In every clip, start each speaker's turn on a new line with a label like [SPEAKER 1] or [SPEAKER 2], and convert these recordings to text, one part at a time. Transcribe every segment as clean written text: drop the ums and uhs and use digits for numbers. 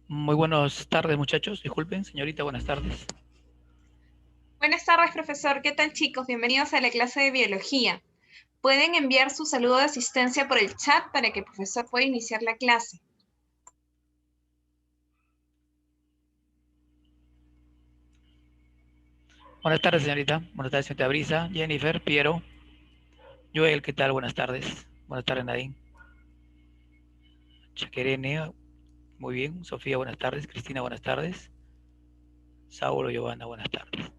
[SPEAKER 1] Muy buenas tardes, muchachos. Disculpen, señorita, buenas tardes.
[SPEAKER 2] Buenas tardes, profesor. ¿Qué tal, chicos? Bienvenidos a la clase de biología. Pueden enviar su saludo de asistencia por el chat para que el profesor pueda iniciar la clase.
[SPEAKER 1] Buenas tardes, señorita. Buenas tardes, señorita Brisa, Jennifer, Piero, Joel, ¿qué tal? Buenas tardes. Buenas tardes, Nadine. Chaquerene, muy bien. Sofía, buenas tardes. Cristina, buenas tardes. Saulo, Giovanna, buenas tardes.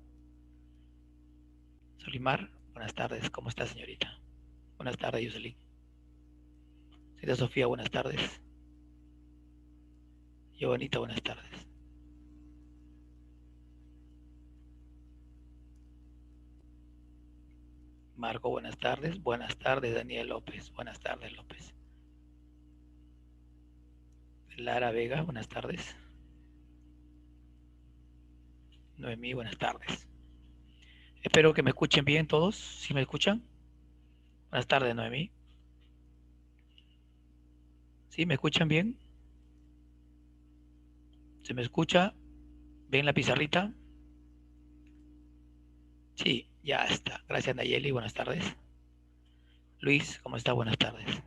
[SPEAKER 1] Solimar, buenas tardes. ¿Cómo está, señorita? Buenas tardes, Yuselín. Señorita Sofía, buenas tardes. Giovanita, buenas tardes. Marco, buenas tardes. Buenas tardes, Daniel López. Buenas tardes, López. Lara Vega, buenas tardes. Noemí, buenas tardes. Espero que me escuchen bien todos. ¿Sí me escuchan? Buenas tardes, Noemí. ¿Sí me escuchan bien? ¿Se me escucha? ¿Ven la pizarrita? Sí, ya está. Gracias, Nayeli. Buenas tardes. Luis, ¿cómo está? Buenas tardes.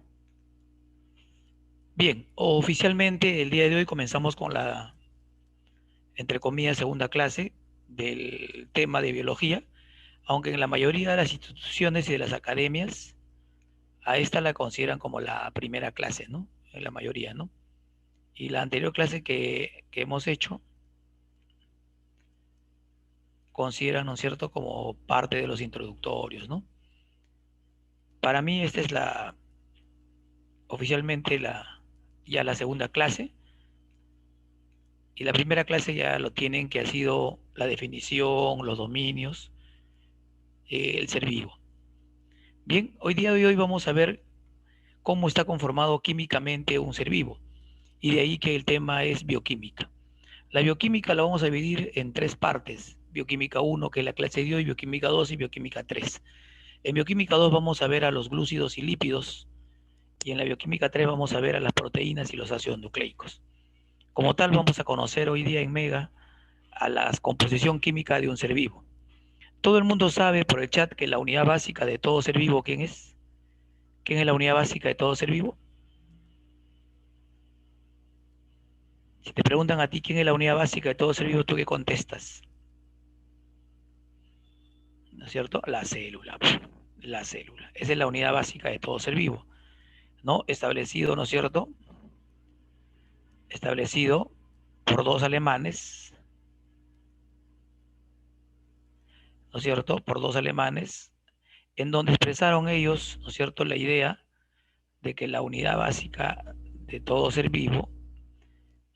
[SPEAKER 1] Bien, oficialmente el día de hoy comenzamos con la, entre comillas, segunda clase del tema de biología, aunque en la mayoría de las instituciones y de las academias a esta la consideran como la primera clase, ¿no? En la mayoría, ¿no? Y la anterior clase que hemos hecho consideran, ¿no es cierto?, como parte de los introductorios, ¿no? Para mí esta es la, oficialmente ya la segunda clase, y la primera clase ya lo tienen, que ha sido la definición, los dominios, el ser vivo. Bien, hoy día de hoy vamos a ver cómo está conformado químicamente un ser vivo, y de ahí que el tema es bioquímica. La bioquímica la vamos a dividir en tres partes: bioquímica 1, que es la clase de hoy, bioquímica 2 y bioquímica 3. En bioquímica 2 vamos a ver a los glúcidos y lípidos, y en la bioquímica 3 vamos a ver a las proteínas y los ácidos nucleicos. Como tal, vamos a conocer hoy día en Mega a la composición química de un ser vivo. Todo el mundo sabe por el chat que la unidad básica de todo ser vivo, ¿quién es? ¿Quién es la unidad básica de todo ser vivo? Si te preguntan a ti quién es la unidad básica de todo ser vivo, ¿tú qué contestas? ¿No es cierto? La célula. La célula. Esa es la unidad básica de todo ser vivo, ¿no? Establecido, ¿no es cierto? Establecido por dos alemanes, ¿no es cierto? Por dos alemanes, en donde expresaron ellos, ¿no es cierto?, la idea de que la unidad básica de todo ser vivo,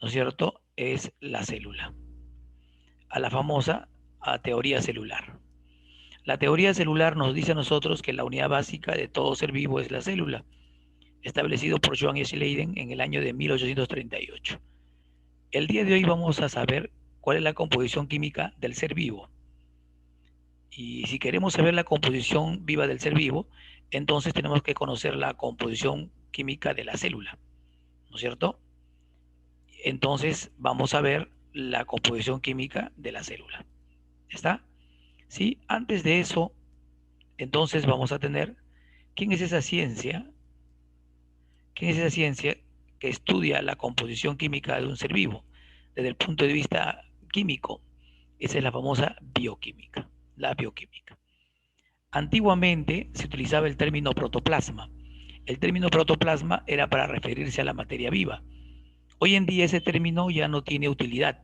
[SPEAKER 1] ¿no es cierto?, es la célula, a la famosa teoría celular. La teoría celular nos dice a nosotros que la unidad básica de todo ser vivo es la célula, establecido por Johann Schleiden en el año de 1838. El día de hoy vamos a saber cuál es la composición química del ser vivo. Y si queremos saber la composición viva del ser vivo, entonces tenemos que conocer la composición química de la célula, ¿no es cierto? Entonces vamos a ver la composición química de la célula. ¿Está? Sí, antes de eso, entonces vamos a tener quién es esa ciencia, quién es esa ciencia que estudia la composición química de un ser vivo desde el punto de vista químico. Esa es la famosa bioquímica, la bioquímica. Antiguamente se utilizaba el término protoplasma. El término protoplasma era para referirse a la materia viva. Hoy en día ese término ya no tiene utilidad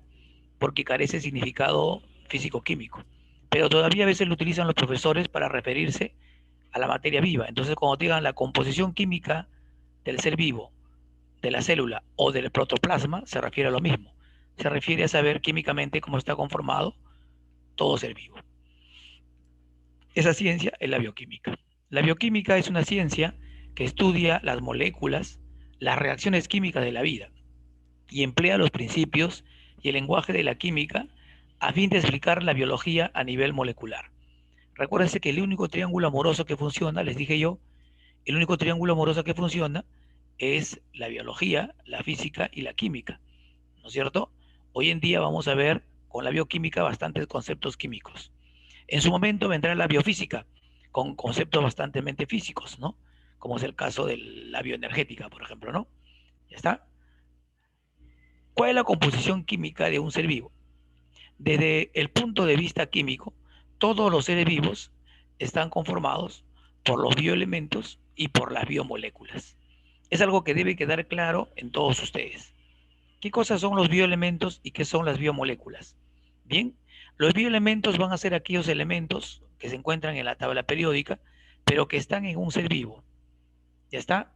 [SPEAKER 1] porque carece de significado físico-químico, pero todavía a veces lo utilizan los profesores para referirse a la materia viva. Entonces, cuando digan la composición química del ser vivo, de la célula o del protoplasma, se refiere a lo mismo. Se refiere a saber químicamente cómo está conformado todo ser vivo. Esa ciencia es la bioquímica. La bioquímica es una ciencia que estudia las moléculas, las reacciones químicas de la vida, y emplea los principios y el lenguaje de la química a fin de explicar la biología a nivel molecular. Recuérdense que el único triángulo amoroso que funciona, les dije yo, el único triángulo amoroso que funciona es la biología, la física y la química, ¿no es cierto? Hoy en día vamos a ver con la bioquímica bastantes conceptos químicos. En su momento vendrá la biofísica, con conceptos bastante físicos, ¿no? Como es el caso de la bioenergética, por ejemplo, ¿no? ¿Ya está? ¿Cuál es la composición química de un ser vivo? Desde el punto de vista químico, todos los seres vivos están conformados por los bioelementos y por las biomoléculas. Es algo que debe quedar claro en todos ustedes. ¿Qué cosas son los bioelementos y qué son las biomoléculas? Bien, los bioelementos van a ser aquellos elementos que se encuentran en la tabla periódica, pero que están en un ser vivo. ¿Ya está?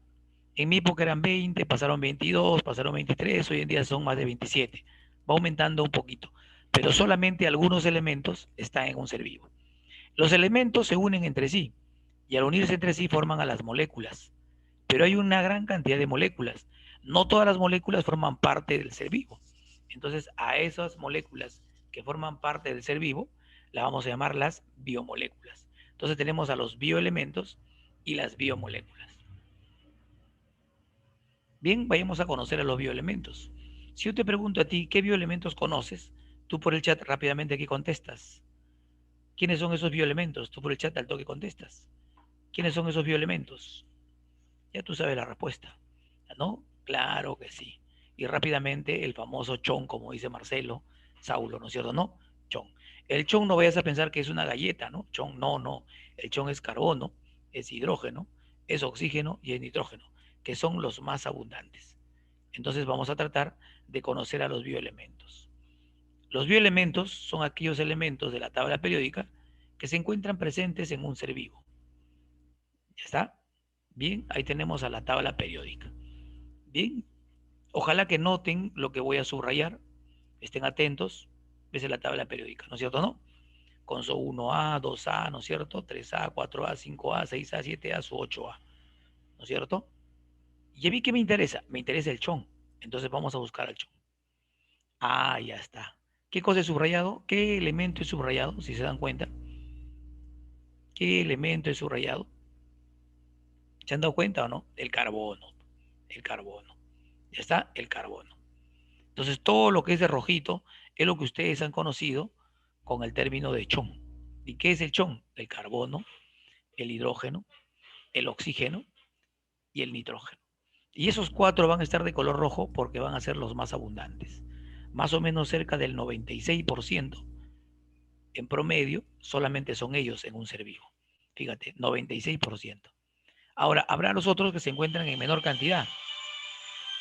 [SPEAKER 1] En mi época eran 20, pasaron 22, pasaron 23, hoy en día son más de 27. Va aumentando un poquito, pero solamente algunos elementos están en un ser vivo. Los elementos se unen entre sí y al unirse entre sí forman a las moléculas, pero hay una gran cantidad de moléculas. No todas las moléculas forman parte del ser vivo. Entonces, a esas moléculas que forman parte del ser vivo, las vamos a llamar las biomoléculas. Entonces, tenemos a los bioelementos y las biomoléculas. Bien, vayamos a conocer a los bioelementos. Si yo te pregunto a ti, ¿qué bioelementos conoces? Tú por el chat rápidamente aquí contestas. ¿Quiénes son esos bioelementos? Tú por el chat al toque contestas. ¿Quiénes son esos bioelementos? Ya tú sabes la respuesta, ¿no? Claro que sí. Y rápidamente el famoso chon, como dice Marcelo, Saulo, ¿no es cierto? No, chon. El chon no vayas a pensar que es una galleta, ¿no? Chon, no, no. El chon es carbono, es hidrógeno, es oxígeno y es nitrógeno, que son los más abundantes. Entonces vamos a tratar de conocer a los bioelementos. Los bioelementos son aquellos elementos de la tabla periódica que se encuentran presentes en un ser vivo. ¿Ya está? Bien, ahí tenemos a la tabla periódica. Bien, ojalá que noten lo que voy a subrayar, estén atentos, ves en la tabla periódica, ¿no es cierto? ¿No? Con su 1A, 2A, ¿no es cierto? 3A, 4A, 5A, 6A, 7A, su 8A, ¿no es cierto? Y a mí, ¿qué me interesa? Me interesa el chon. Entonces vamos a buscar al chon. Ah, ya está. ¿Qué cosa es subrayado? ¿Qué elemento es subrayado? Si se dan cuenta. ¿Qué elemento es subrayado? ¿Se han dado cuenta o no? El carbono. El carbono. Ya está, el carbono. Entonces, todo lo que es de rojito es lo que ustedes han conocido con el término de chon. ¿Y qué es el chon? El carbono, el hidrógeno, el oxígeno y el nitrógeno. Y esos cuatro van a estar de color rojo porque van a ser los más abundantes. Más o menos cerca del 96% en promedio solamente son ellos en un ser vivo. Fíjate, 96%. Ahora, habrá los otros que se encuentran en menor cantidad,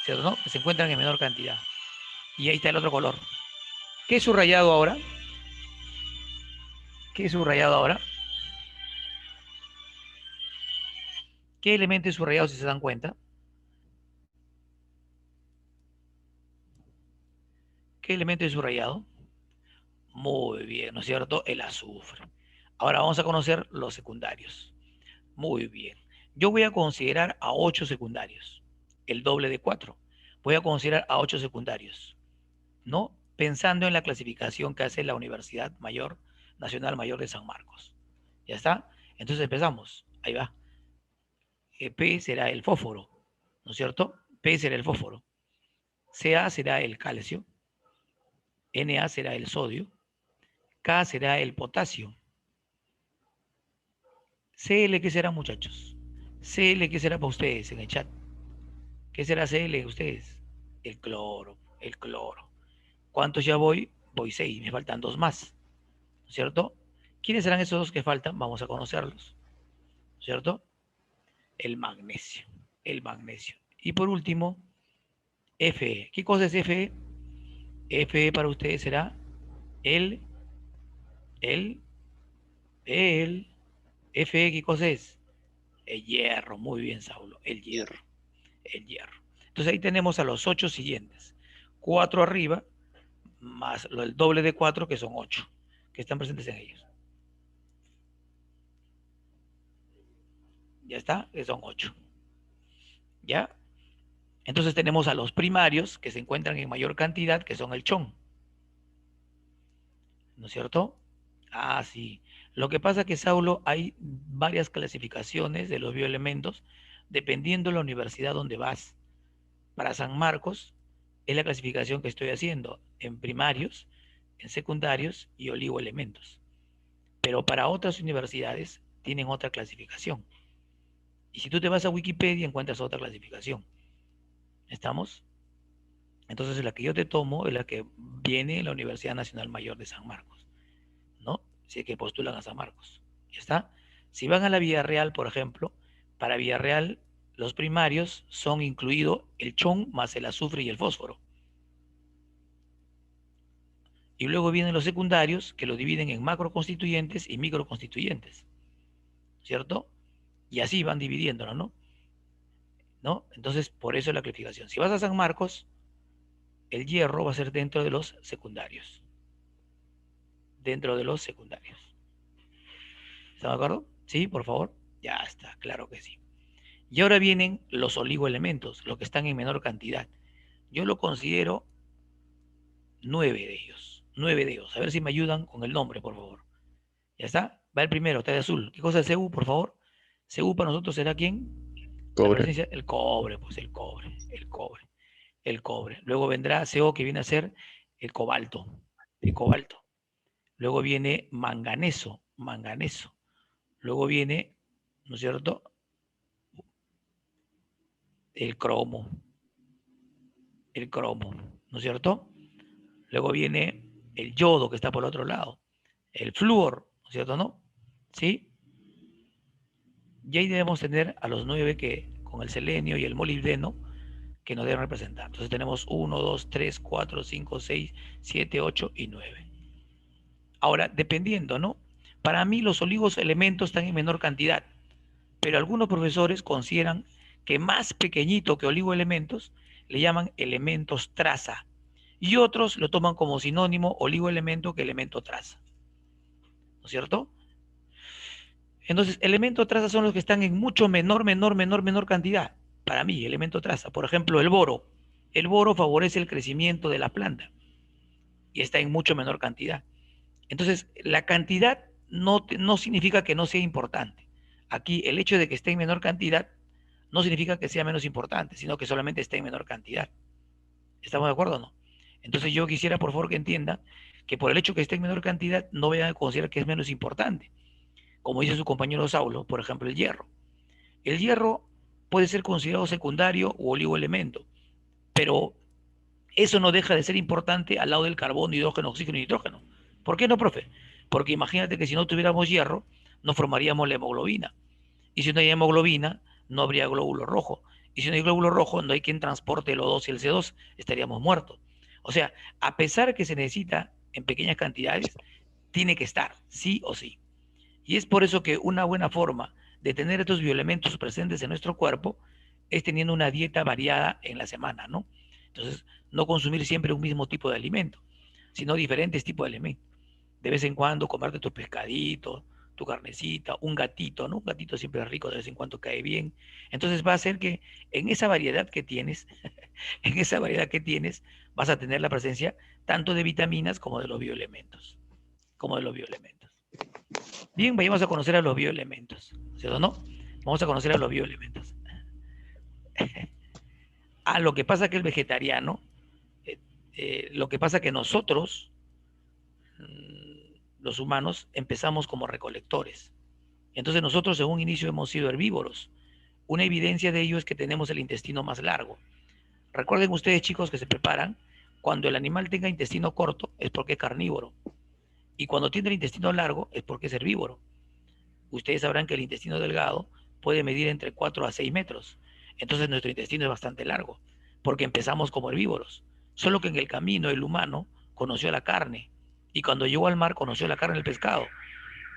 [SPEAKER 1] ¿cierto? ¿No? Que se encuentran en menor cantidad. Y ahí está el otro color. ¿Qué es subrayado ahora? ¿Qué es subrayado ahora? ¿Qué elemento es subrayado si se dan cuenta? ¿Qué elemento es subrayado? Muy bien, ¿no es cierto? El azufre. Ahora vamos a conocer los secundarios. Muy bien. Yo voy a considerar a 8 secundarios, el doble de 4. Voy a considerar a 8 secundarios, ¿no? Pensando en la clasificación que hace la Universidad Mayor, Nacional Mayor de San Marcos. ¿Ya está? Entonces empezamos. Ahí va. P será el fósforo, ¿no es cierto? P será el fósforo. Ca será el calcio. Na será el sodio. K será el potasio. Cl, ¿qué será, muchachos? Cl, ¿qué será para ustedes en el chat? ¿Qué será Cl ustedes? El cloro, el cloro. ¿Cuántos ya voy? Voy 6, me faltan 2 más, ¿no es cierto? ¿Quiénes serán esos dos que faltan? Vamos a conocerlos, ¿no es cierto? El magnesio, el magnesio. Y por último, Fe. ¿Qué cosa es Fe? Fe para ustedes será el, el, el, Fe, ¿qué cosa es? El hierro, muy bien, Saulo, el hierro, el hierro. Entonces ahí tenemos a los 8 siguientes. 4 arriba, más el doble de 4, que son 8, que están presentes en ellos. Ya está, que son 8. ¿Ya? Entonces tenemos a los primarios, que se encuentran en mayor cantidad, que son el chon. ¿No es cierto? Ah, sí. Lo que pasa es que, Saulo, hay varias clasificaciones de los bioelementos dependiendo de la universidad donde vas. Para San Marcos es la clasificación que estoy haciendo en primarios, en secundarios y oligoelementos. Pero para otras universidades tienen otra clasificación. Y si tú te vas a Wikipedia encuentras otra clasificación. ¿Estamos? Entonces la que yo te tomo es la que viene en la Universidad Nacional Mayor de San Marcos, ¿no? Si es que postulan a San Marcos. ¿Ya está? Si van a la Villarreal, por ejemplo, para Villarreal los primarios son incluido el chon más el azufre y el fósforo. Y luego vienen los secundarios que lo dividen en macroconstituyentes y microconstituyentes, ¿cierto? Y así van dividiéndolo, ¿no? ¿No? Entonces, por eso es la clasificación. Si vas a San Marcos, el hierro va a ser dentro de los secundarios. Dentro de los secundarios. ¿Está de acuerdo? Sí, por favor. Ya está, claro que sí. Y ahora vienen los oligoelementos, los que están en menor cantidad. Yo lo considero 9 de ellos. 9 de ellos. A ver si me ayudan con el nombre, por favor. ¿Ya está? Va el primero, está de azul. ¿Qué cosa es CU, por favor? CU para nosotros será quién? La
[SPEAKER 3] Cobre.
[SPEAKER 1] presencia, el cobre, pues el cobre, el cobre, el cobre. Luego vendrá CO que viene a ser el cobalto, el cobalto. Luego viene manganeso, manganeso. Luego viene, ¿no es cierto? El cromo, ¿no es cierto? Luego viene el yodo que está por el otro lado, el flúor, ¿no es cierto? ¿No? ¿Sí? Y ahí debemos tener a los 9 que con el selenio y el molibdeno que nos deben representar. Entonces tenemos 1, 2, 3, 4, 5, 6, 7, 8 y 9. Ahora, dependiendo, ¿no? Para mí los oligos elementos están en menor cantidad, pero algunos profesores consideran que más pequeñito que oligoelementos le llaman elementos traza y otros lo toman como sinónimo oligoelemento que elemento traza. ¿No es cierto? Entonces, elemento traza son los que están en mucho menor cantidad. Para mí, elemento traza. Por ejemplo, el boro. El boro favorece el crecimiento de la planta y está en mucho menor cantidad. Entonces, la cantidad no significa que no sea importante. Aquí, el hecho de que esté en menor cantidad no significa que sea menos importante, sino que solamente esté en menor cantidad. ¿Estamos de acuerdo o no? Entonces, yo quisiera, por favor, que entienda que por el hecho que esté en menor cantidad, no vayan a considerar que es menos importante. Como dice su compañero Saulo, por ejemplo, el hierro. El hierro puede ser considerado secundario o oligoelemento, pero eso no deja de ser importante al lado del carbono, hidrógeno, oxígeno y nitrógeno. ¿Por qué no, profe? Porque imagínate que si no tuviéramos hierro, no formaríamos la hemoglobina. Y si no hay hemoglobina, no habría glóbulo rojo. Y si no hay glóbulo rojo, no hay quien transporte el O2 y el C2, estaríamos muertos. O sea, a pesar que se necesita en pequeñas cantidades, tiene que estar, sí o sí. Y es por eso que una buena forma de tener estos bioelementos presentes en nuestro cuerpo es teniendo una dieta variada en la semana, ¿no? Entonces, no consumir siempre un mismo tipo de alimento, sino diferentes tipos de alimentos. De vez en cuando comerte tu pescadito, tu carnecita, un gatito, ¿no? Un gatito siempre es rico, de vez en cuando cae bien. Entonces va a hacer que en esa variedad que tienes, en esa variedad que tienes, vas a tener la presencia tanto de vitaminas como de los bioelementos, como de los bioelementos. Bien, vayamos a conocer a los bioelementos, ¿cierto o no? Vamos a conocer a los bioelementos. Lo que pasa que el vegetariano, lo que pasa que nosotros, los humanos, empezamos como recolectores. Entonces nosotros en un inicio hemos sido herbívoros. Una evidencia de ello es que tenemos el intestino más largo. Recuerden ustedes, chicos, que se preparan, cuando el animal tenga intestino corto es porque es carnívoro. Y cuando tiene el intestino largo es porque es herbívoro. Ustedes sabrán que el intestino delgado puede medir entre 4 a 6 metros. Entonces nuestro intestino es bastante largo, porque empezamos como herbívoros. Solo que en el camino el humano conoció la carne, y cuando llegó al mar conoció la carne del pescado,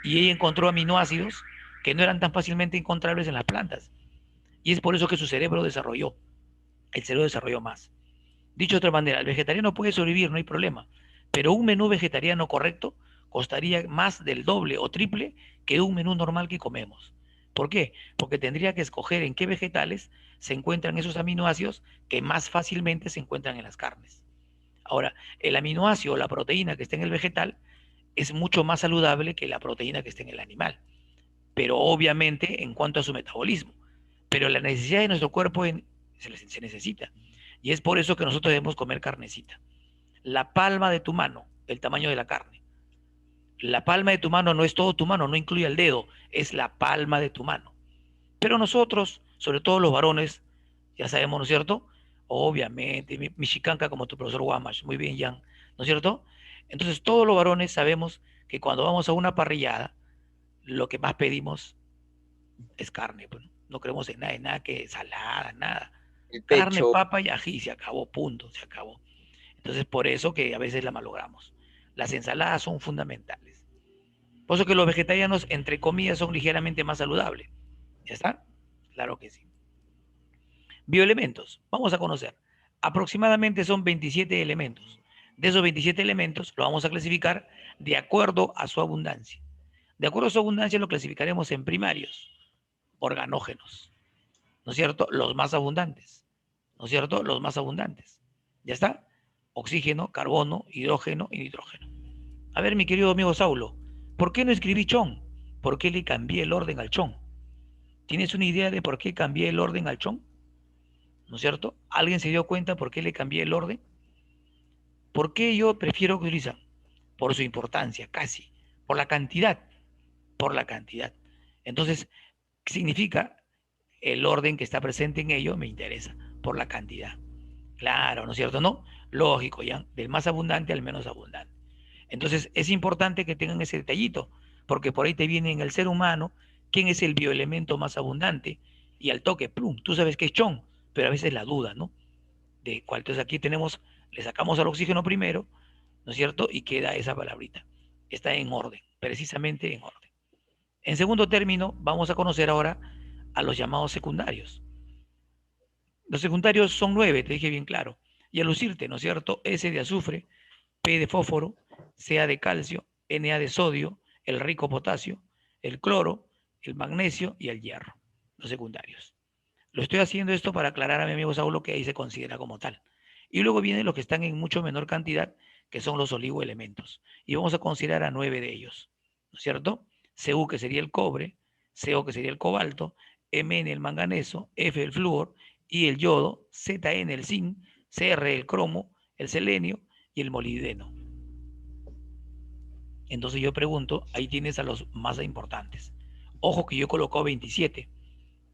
[SPEAKER 1] y ella encontró aminoácidos que no eran tan fácilmente encontrables en las plantas. Y es por eso que su cerebro desarrolló, el cerebro desarrolló más. Dicho de otra manera, el vegetariano puede sobrevivir, no hay problema, pero un menú vegetariano correcto costaría más del doble o triple que un menú normal que comemos. ¿Por qué? Porque tendría que escoger en qué vegetales se encuentran esos aminoácidos que más fácilmente se encuentran en las carnes. Ahora, el aminoácido o la proteína que está en el vegetal es mucho más saludable que la proteína que está en el animal, pero obviamente en cuanto a su metabolismo. Pero la necesidad de nuestro cuerpo se necesita. Y es por eso que nosotros debemos comer carnecita. La palma de tu mano, el tamaño de la carne. La palma de tu mano no es todo tu mano, no incluye el dedo, es la palma de tu mano. Pero nosotros, sobre todo los varones, ya sabemos, ¿no es cierto? Obviamente, mi chicanca como tu profesor Guamash, muy bien, Jan, ¿no es cierto? Entonces, todos los varones sabemos que cuando vamos a una parrillada, lo que más pedimos es carne, pues, ¿no? No queremos en nada que salada, nada.
[SPEAKER 3] El
[SPEAKER 1] Carne,
[SPEAKER 3] pecho.
[SPEAKER 1] papa y ají, se acabó, punto, se acabó. Entonces, por eso que a veces la malogramos. Las ensaladas son fundamentales. Por eso que los vegetarianos, entre comillas, son ligeramente más saludables. ¿Ya está? Claro que sí. Bioelementos. Vamos a conocer. Aproximadamente son 27 elementos. De esos 27 elementos lo vamos a clasificar de acuerdo a su abundancia. De acuerdo a su abundancia lo clasificaremos en primarios, organógenos, ¿no es cierto? Los más abundantes, ¿no es cierto? Los más abundantes. ¿Ya está? Oxígeno, carbono, hidrógeno y nitrógeno. A ver, mi querido amigo Saulo, ¿por qué no escribí chon? ¿Por qué le cambié el orden al chon? ¿Tienes una idea de por qué cambié el orden al chon? ¿No es cierto? ¿Alguien se dio cuenta por qué le cambié el orden? ¿Por qué yo prefiero que utiliza? Por su importancia, casi. Por la cantidad. Por la cantidad. Entonces, ¿qué significa? El orden que está presente en ello me interesa. Por la cantidad. Claro, ¿no es cierto? ¿No? Lógico, ya. Del más abundante al menos abundante. Entonces, es importante que tengan ese detallito, porque por ahí te viene en el ser humano quién es el bioelemento más abundante y al toque, plum, tú sabes que es chon, pero a veces la duda, ¿no? De cuál. Entonces aquí tenemos, le sacamos al oxígeno primero, ¿no es cierto? Y queda esa palabrita. Está en orden, precisamente en orden. En segundo término, vamos a conocer ahora a los llamados secundarios. Los secundarios son 9, te dije bien claro. Y al lucirte, ¿no es cierto? S de azufre, P de fósforo, Ca de calcio, Na de sodio, el rico potasio, el cloro, el magnesio y el hierro. Los secundarios. Lo estoy haciendo esto para aclarar a mi amigo Saulo que ahí se considera como tal. Y luego vienen los que están en mucho menor cantidad, que son los oligoelementos. Y vamos a considerar a 9 de ellos, ¿no es cierto? Cu, que sería el cobre, Co, que sería el cobalto, Mn, el manganeso, F, el flúor, y el yodo, Zn, el zinc, Cr, el cromo, el selenio y el molibdeno. Entonces yo pregunto, ahí tienes a los más importantes. Ojo que yo he colocado 27.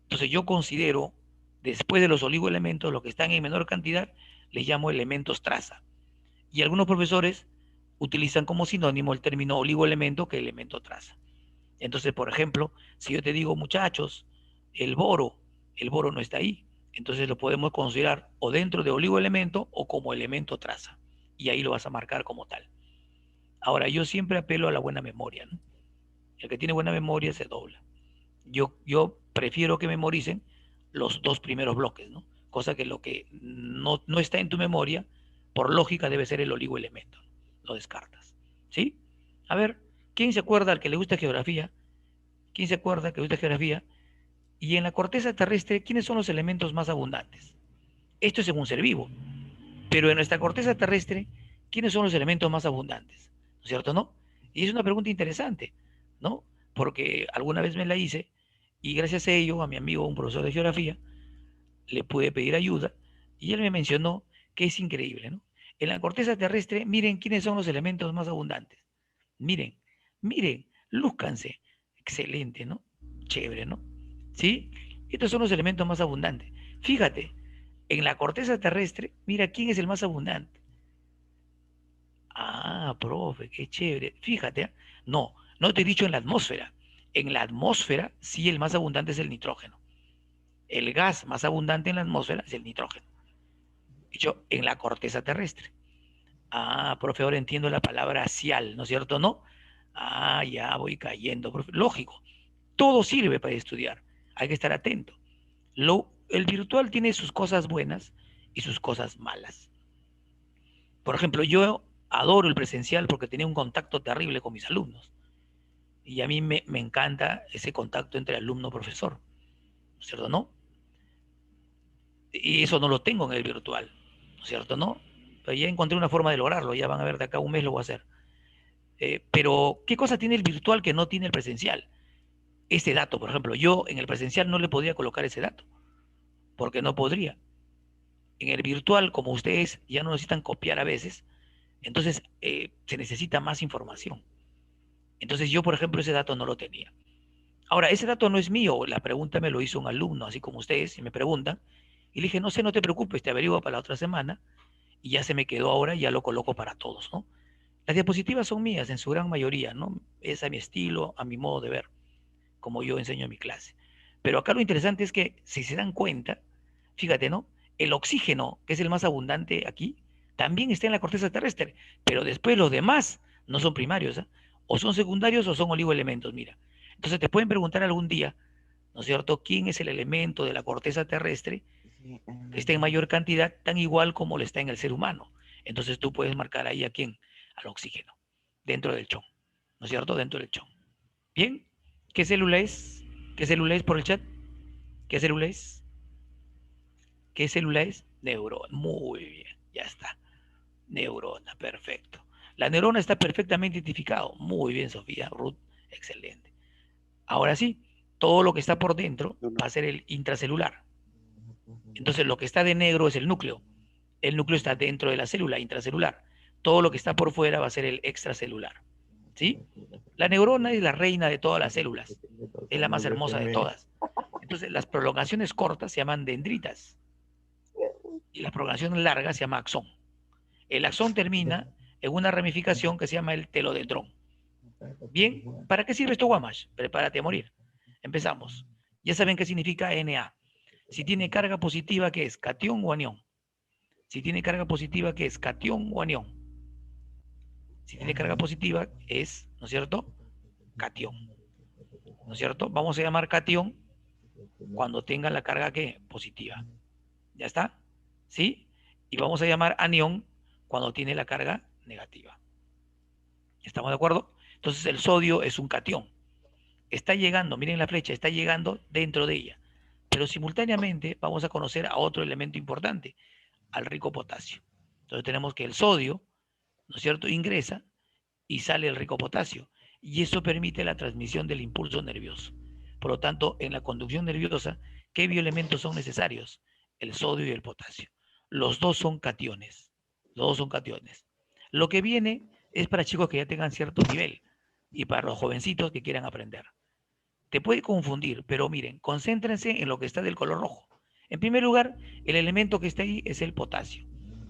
[SPEAKER 1] Entonces yo considero, después de los oligoelementos, los que están en menor cantidad, les llamo elementos traza. Y algunos profesores utilizan como sinónimo el término oligoelemento que elemento traza. Entonces, por ejemplo, si yo te digo, muchachos, el boro no está ahí. Entonces lo podemos considerar o dentro de oligoelemento o como elemento traza. Y ahí lo vas a marcar como tal. Ahora, yo siempre apelo a la buena memoria, ¿no? El que tiene buena memoria se dobla. Yo prefiero que memoricen los dos primeros bloques, ¿no? Cosa que lo que no está en tu memoria, por lógica, debe ser el oligoelemento. Lo descartas. ¿Sí? A ver, ¿quién se acuerda al que le gusta geografía? ¿Quién se acuerda que le gusta geografía? Y en la corteza terrestre, ¿quiénes son los elementos más abundantes? Esto es en un ser vivo. Pero en nuestra corteza terrestre, ¿quiénes son los elementos más abundantes? ¿No es cierto, no? Y es una pregunta interesante, ¿no? Porque alguna vez me la hice y gracias a ello, a mi amigo, un profesor de geografía, le pude pedir ayuda y él me mencionó que es increíble, ¿no? En la corteza terrestre, miren quiénes son los elementos más abundantes. Miren, miren, lúzcanse. Excelente, ¿no? Chévere, ¿no? ¿Sí? Estos son los elementos más abundantes. Fíjate, en la corteza terrestre, mira quién es el más abundante. Ah, profe, qué chévere. Fíjate, ¿eh? No, no te he dicho en la atmósfera. En la atmósfera, sí, el más abundante es el nitrógeno. El gas más abundante en la atmósfera es el nitrógeno. Dicho, en la corteza terrestre. Ah, profe, ahora entiendo la palabra cial, ¿no es cierto? ¿No? Ah, ya voy cayendo, profe. Lógico, todo sirve para estudiar. Hay que estar atento. El virtual tiene sus cosas buenas y sus cosas malas. Por ejemplo, yo adoro el presencial porque tenía un contacto terrible con mis alumnos. Y a mí me encanta ese contacto entre alumno-profesor, ¿no es cierto? ¿No? Y eso no lo tengo en el virtual, ¿no es cierto? ¿No? Pero ya encontré una forma de lograrlo, ya van a ver, de acá a un mes lo voy a hacer. Pero, ¿qué cosa tiene el virtual que no tiene el presencial? Ese dato, por ejemplo, yo en el presencial no le podría colocar ese dato, porque no podría. En el virtual, como ustedes ya no necesitan copiar a veces, entonces se necesita más información. Entonces yo, por ejemplo, ese dato no lo tenía. Ahora, ese dato no es mío, la pregunta me lo hizo un alumno, así como ustedes, y me preguntan, y le dije, no sé, no te preocupes, te averiguo para la otra semana, y ya se me quedó ahora y ya lo coloco para todos, ¿no? Las diapositivas son mías en su gran mayoría, ¿no? Es a mi estilo, a mi modo de ver, como yo enseño en mi clase. Pero acá lo interesante es que, si se dan cuenta, fíjate, ¿no? El oxígeno, que es el más abundante aquí, también está en la corteza terrestre, pero después los demás no son primarios, ¿eh? O son secundarios o son oligoelementos, mira. Entonces te pueden preguntar algún día, ¿no es cierto?, quién es el elemento de la corteza terrestre que está en mayor cantidad, tan igual como lo está en el ser humano. Entonces tú puedes marcar ahí a quién, al oxígeno, dentro del chón, ¿no es cierto?, dentro del chón. Bien, ¿qué célula es? ¿Qué célula es por el chat? ¿Qué célula es? ¿Qué célula es? Neurona. Muy bien, ya está. Neurona, perfecto. La neurona está perfectamente identificado. Muy bien, Sofía, Ruth, excelente. Ahora sí, todo lo que está por dentro va a ser el intracelular. Entonces, lo que está de negro es el núcleo. El núcleo está dentro de la célula intracelular. Todo lo que está por fuera va a ser el extracelular. ¿Sí? La neurona es la reina de todas las células. Es la más hermosa de todas. Entonces, las prolongaciones cortas se llaman dendritas y las prolongaciones largas se llama axón. El axón termina en una ramificación que se llama el telodendrón. Bien, ¿para qué sirve esto, Guamash? Prepárate a morir. Empezamos. Ya saben qué significa Na. Si tiene carga positiva, ¿qué es? Catión o anión. Si tiene carga positiva, ¿qué es? Catión o anión. Si tiene carga positiva, es, ¿no es cierto?, catión. ¿No es cierto? Vamos a llamar catión cuando tenga la carga, ¿qué? Positiva. ¿Ya está? ¿Sí? Y vamos a llamar anión cuando tiene la carga negativa. ¿Estamos de acuerdo? Entonces el sodio es un catión. Está llegando, miren la flecha, está llegando dentro de ella. Pero simultáneamente vamos a conocer a otro elemento importante, al rico potasio. Entonces tenemos que el sodio, ¿no es cierto?, ingresa y sale el rico potasio. Y eso permite la transmisión del impulso nervioso. Por lo tanto, en la conducción nerviosa, ¿qué bioelementos son necesarios? El sodio y el potasio. Los dos son cationes. Los dos son cationes. Lo que viene es para chicos que ya tengan cierto nivel y para los jovencitos que quieran aprender. Te puede confundir, pero miren, concéntrense en lo que está del color rojo. En primer lugar, el elemento que está ahí es el potasio.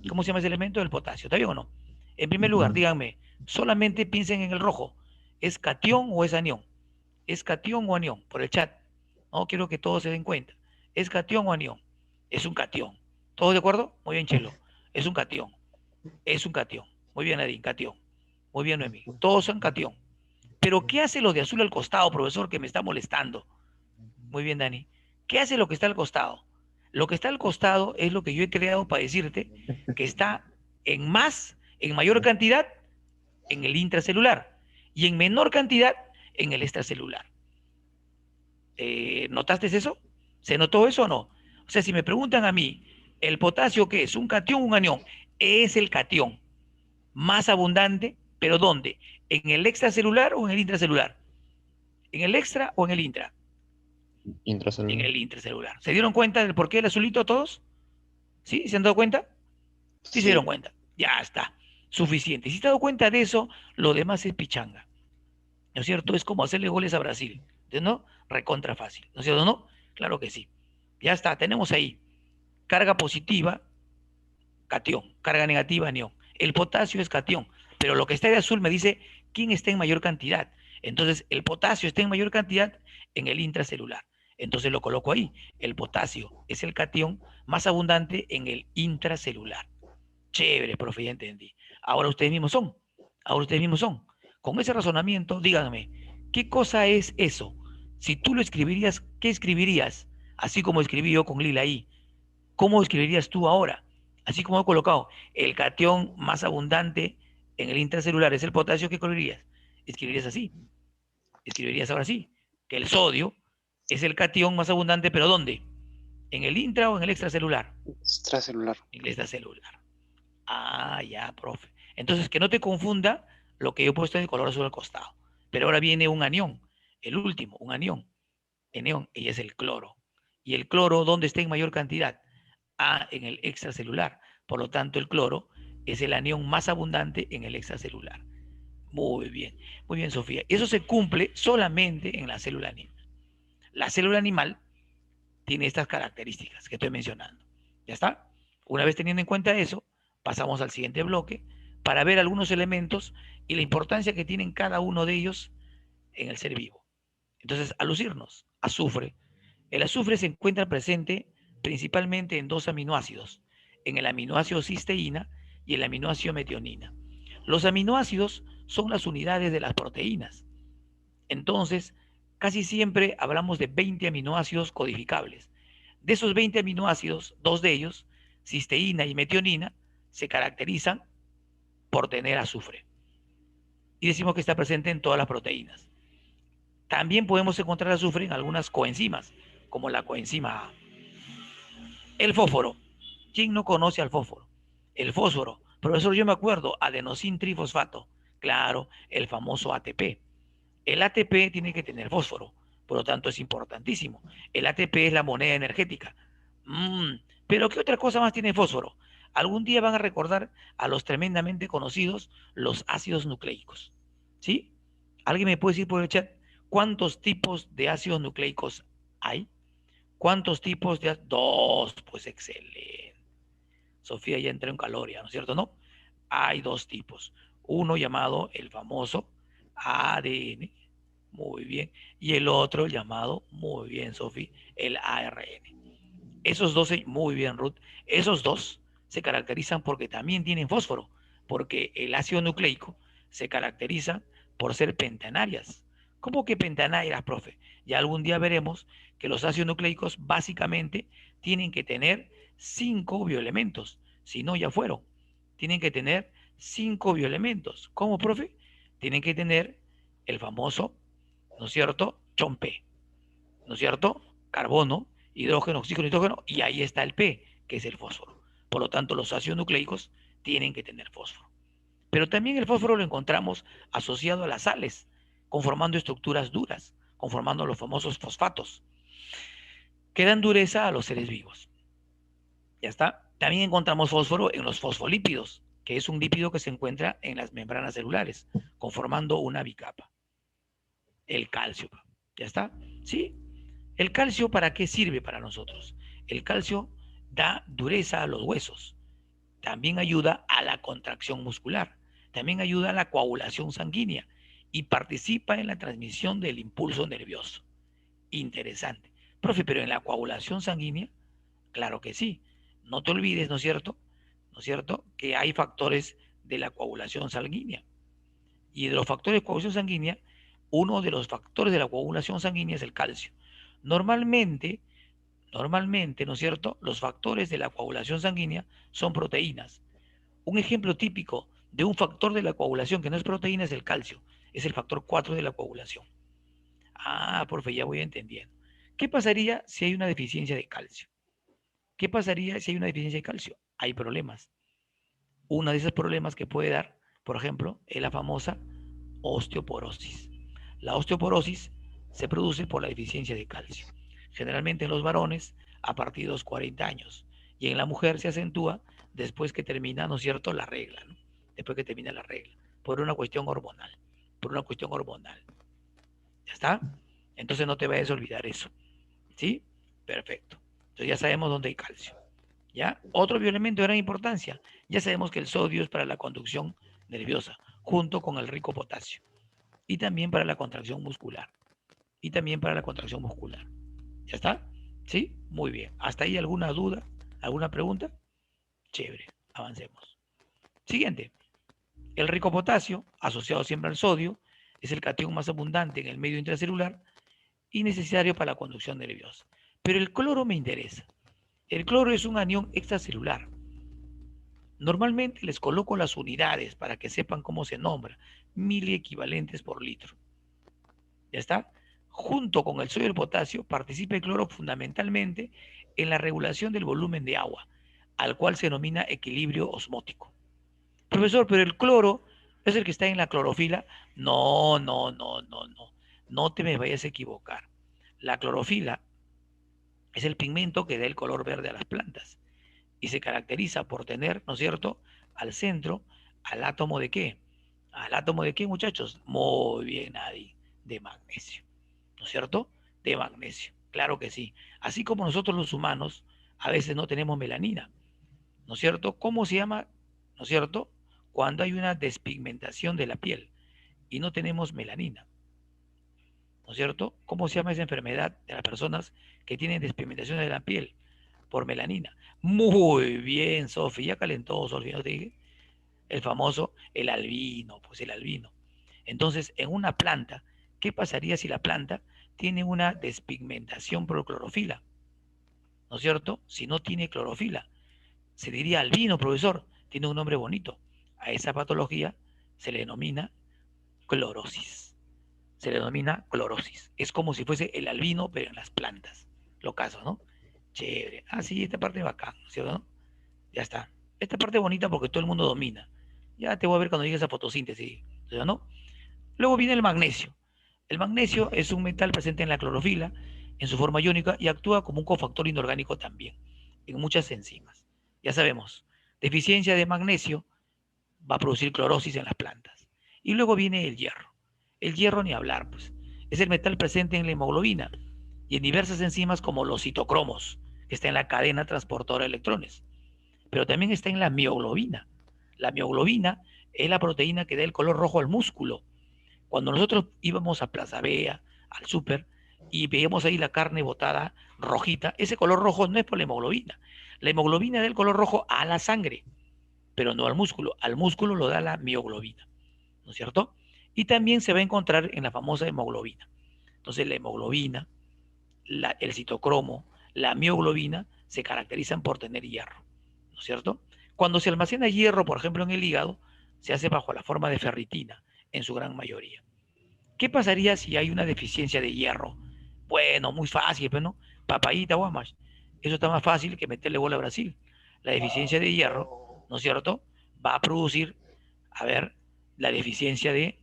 [SPEAKER 1] ¿Cómo se llama ese elemento? El potasio. ¿Está bien o no? En primer lugar, díganme, solamente piensen en el rojo. ¿Es catión o es anión? ¿Es catión o anión? Por el chat. No quiero que todos se den cuenta. ¿Es catión o anión? Es un catión. ¿Todos de acuerdo? Muy bien, Chelo. Es un catión. Es un catión. Muy bien, Nadine, catión. Muy bien, Noemí. Todos son catión. Pero ¿qué hace lo de azul al costado, profesor, que me está molestando? Muy bien, Dani. ¿Qué hace lo que está al costado? Lo que está al costado es lo que yo he creado para decirte que está en mayor cantidad en el intracelular y en menor cantidad en el extracelular. ¿Notaste eso? ¿Se notó eso o no? O sea, si me preguntan a mí, ¿el potasio qué es? ¿Un catión o un anión? Es el catión más abundante, pero ¿dónde? ¿En el extracelular o en el intracelular? ¿En el extra o en el intra? En
[SPEAKER 3] Intracelular.
[SPEAKER 1] el intracelular. ¿Se dieron cuenta del por qué el azulito todos? ¿Sí? ¿Se han dado cuenta? Sí se dieron
[SPEAKER 3] Sí.
[SPEAKER 1] cuenta. Ya está. Suficiente. Si te has dado cuenta de eso, lo demás es pichanga. ¿No es cierto? Es como hacerle goles a Brasil. ¿Entonces, no? Recontra fácil. ¿No es cierto? ¿No? Claro que sí. Ya está. Tenemos ahí carga positiva, catión. Carga negativa, anión. El potasio es catión. Pero lo que está de azul me dice quién está en mayor cantidad. Entonces, el potasio está en mayor cantidad en el intracelular. Entonces lo coloco ahí. El potasio es el catión más abundante en el intracelular. Chévere, profe, ya entendí. Ahora ustedes mismos son. Ahora ustedes mismos son. Con ese razonamiento, díganme, ¿qué cosa es eso? Si tú lo escribirías, ¿qué escribirías? Así como escribí yo con Lila ahí. ¿Cómo escribirías tú ahora? Así como he colocado, el catión más abundante en el intracelular es el potasio, ¿qué escribirías? Escribirías así. Escribirías ahora sí, que el sodio es el catión más abundante, pero ¿dónde? ¿En el intra o en el extracelular?
[SPEAKER 3] Extracelular.
[SPEAKER 1] En el extracelular. Ah, ya, profe. Entonces, que no te confunda lo que yo he puesto de color azul al costado. Pero ahora viene un anión, el último, un anión. Enión, y es el cloro. ¿Y el cloro dónde está en mayor cantidad? A en el extracelular. Por lo tanto, el cloro es el anión más abundante en el extracelular. Muy bien, Sofía. Eso se cumple solamente en la célula animal. La célula animal tiene estas características que estoy mencionando. ¿Ya está? Una vez teniendo en cuenta eso, pasamos al siguiente bloque para ver algunos elementos y la importancia que tienen cada uno de ellos en el ser vivo. Entonces, al lucirnos, azufre. El azufre se encuentra presente principalmente en dos aminoácidos, en el aminoácido cisteína y el aminoácido metionina. Los aminoácidos son las unidades de las proteínas. Entonces, casi siempre hablamos de 20 aminoácidos codificables. De esos 20 aminoácidos, dos de ellos, cisteína y metionina, se caracterizan por tener azufre. Y decimos que está presente en todas las proteínas. También podemos encontrar azufre en algunas coenzimas, como la coenzima A. El fósforo. ¿Quién no conoce al fósforo? El fósforo. Profesor, yo me acuerdo, adenosín trifosfato. Claro, el famoso ATP. El ATP tiene que tener fósforo, por lo tanto es importantísimo. El ATP es la moneda energética. Pero ¿qué otra cosa más tiene fósforo? Algún día van a recordar a los tremendamente conocidos, los ácidos nucleicos. ¿Sí? ¿Alguien me puede decir por el chat cuántos tipos de ácidos nucleicos hay? ¿Cuántos tipos de ácidos? Dos, pues excelente. Sofía ya entró en calor, ¿no es cierto? No. Hay dos tipos. Uno llamado el famoso ADN, muy bien, y el otro llamado, muy bien, Sofía, el ARN. Esos dos, muy bien, Ruth, esos dos se caracterizan porque también tienen fósforo, porque el ácido nucleico se caracteriza por ser pentanarias. ¿Cómo que pentanarias, profe? Ya algún día veremos que los ácidos nucleicos básicamente tienen que tener 5 bioelementos, si no ya fueron. Tienen que tener 5 bioelementos. ¿Cómo, profe? Tienen que tener el famoso, ¿no es cierto? Chompe, ¿no es cierto? Carbono, hidrógeno, oxígeno, nitrógeno, y ahí está el P, que es el fósforo. Por lo tanto, los ácidos nucleicos tienen que tener fósforo. Pero también el fósforo lo encontramos asociado a las sales, conformando estructuras duras, conformando los famosos fosfatos, que dan dureza a los seres vivos. Ya está. También encontramos fósforo en los fosfolípidos, que es un lípido que se encuentra en las membranas celulares, conformando una bicapa. El calcio. ¿Ya está? ¿Sí? ¿El calcio para qué sirve para nosotros? El calcio da dureza a los huesos. También ayuda a la contracción muscular. También ayuda a la coagulación sanguínea y participa en la transmisión del impulso nervioso. Interesante. Profe, pero en la coagulación sanguínea, claro que sí. No te olvides, ¿no es cierto? ¿No es cierto? Que hay factores de la coagulación sanguínea. Y de los factores de coagulación sanguínea, uno de los factores de la coagulación sanguínea es el calcio. Normalmente, ¿no es cierto? Los factores de la coagulación sanguínea son proteínas. Un ejemplo típico de un factor de la coagulación que no es proteína es el calcio. Es el factor 4 de la coagulación. Ah, profe, ya voy entendiendo. ¿Qué pasaría si hay una deficiencia de calcio? ¿Qué pasaría si hay una deficiencia de calcio? Hay problemas. Uno de esos problemas que puede dar, por ejemplo, es la famosa osteoporosis. La osteoporosis se produce por la deficiencia de calcio. Generalmente en los varones a partir de los 40 años y en la mujer se acentúa después que termina, ¿no es cierto?, la regla, ¿no? Después que termina la regla, por una cuestión hormonal, por una cuestión hormonal. ¿Ya está? Entonces no te vayas a olvidar eso. ¿Sí? Perfecto. Entonces ya sabemos dónde hay calcio. ¿Ya? Otro bioelemento de gran importancia. Ya sabemos que el sodio es para la conducción nerviosa, junto con el rico potasio. Y también para la contracción muscular. Y también para la contracción muscular. ¿Ya está? ¿Sí? Muy bien. ¿Hasta ahí alguna duda? ¿Alguna pregunta? Chévere. Avancemos. Siguiente. El rico potasio, asociado siempre al sodio, es el cation más abundante en el medio intracelular y necesario para la conducción nerviosa. Pero el cloro me interesa. El cloro es un anión extracelular. Normalmente les coloco las unidades para que sepan cómo se nombra. Miliequivalentes por litro. ¿Ya está? Junto con el sodio y el potasio participa el cloro fundamentalmente en la regulación del volumen de agua, al cual se denomina equilibrio osmótico. Profesor, pero el cloro es el que está en la clorofila. No, no, no, no, no. No te me vayas a equivocar. La clorofila es el pigmento que da el color verde a las plantas. y se caracteriza por tener, ¿no es cierto?, al centro, al átomo de ¿qué? ¿Al átomo de qué, muchachos? Muy bien, Adi, de magnesio, ¿no es cierto? De magnesio, claro que sí. Así como nosotros los humanos a veces no tenemos melanina, ¿no es cierto? ¿Cómo se llama, ¿no es cierto? Cuando hay una despigmentación de la piel y no tenemos melanina, ¿no es cierto? ¿Cómo se llama esa enfermedad de las personas que tienen despigmentación de la piel por melanina? Muy bien, Sofi, ya calentó, Sofi, ¿no te dije? El famoso, el albino, pues el albino. Entonces, en una planta, ¿qué pasaría si la planta tiene una despigmentación por clorofila? ¿No es cierto? Si no tiene clorofila, se diría albino, profesor, tiene un nombre bonito. A esa patología se le denomina clorosis. Se le denomina clorosis. Es como si fuese el albino, pero en las plantas. Lo caso, ¿no? Chévere. Ah, sí, esta parte bacán, ¿no es cierto? ¿No? Ya está. Esta parte bonita porque todo el mundo domina. Ya te voy a ver cuando llegues a fotosíntesis, ¿no? Luego viene el magnesio. El magnesio es un metal presente en la clorofila, en su forma iónica, y actúa como un cofactor inorgánico también, en muchas enzimas. Ya sabemos, deficiencia de magnesio va a producir clorosis en las plantas. Y luego viene el hierro. El hierro ni hablar, pues. Es el metal presente en la hemoglobina y en diversas enzimas como los citocromos, que está en la cadena transportadora de electrones. Pero también está en la mioglobina. La mioglobina es la proteína que da el color rojo al músculo. Cuando nosotros íbamos a Plaza Vea, al súper, y veíamos ahí la carne botada rojita, ese color rojo no es por la hemoglobina. La hemoglobina da el color rojo a la sangre, pero no al músculo. Al músculo lo da la mioglobina, ¿no es cierto? Y también se va a encontrar en la famosa hemoglobina. Entonces la hemoglobina, el citocromo, la mioglobina se caracterizan por tener hierro, ¿no es cierto? Cuando se almacena hierro, por ejemplo, en el hígado, se hace bajo la forma de ferritina, en su gran mayoría. ¿Qué pasaría si hay una deficiencia de hierro? Bueno, muy fácil, pero no. Papayita, Guamash. Eso está más fácil que meterle bola a Brasil. La deficiencia de hierro, ¿no es cierto? Va a producir, a ver, la deficiencia de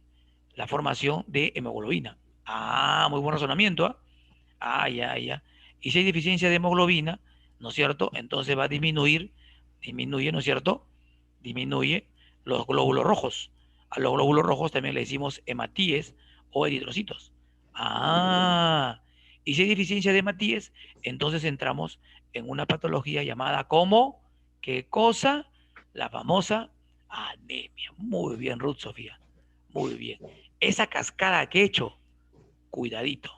[SPEAKER 1] la formación de hemoglobina. Ah, muy buen razonamiento, ¿ah? Ah, ya, ya. Y si hay deficiencia de hemoglobina, ¿no es cierto? Entonces va a disminuye, ¿no es cierto? Disminuye los glóbulos rojos. A los glóbulos rojos también le decimos hematíes o eritrocitos. Ah, y si hay deficiencia de hematíes, entonces entramos en una patología llamada como, ¿qué cosa? La famosa anemia. Muy bien, Ruth Sofía. Muy bien. Esa cascada que he hecho, cuidadito,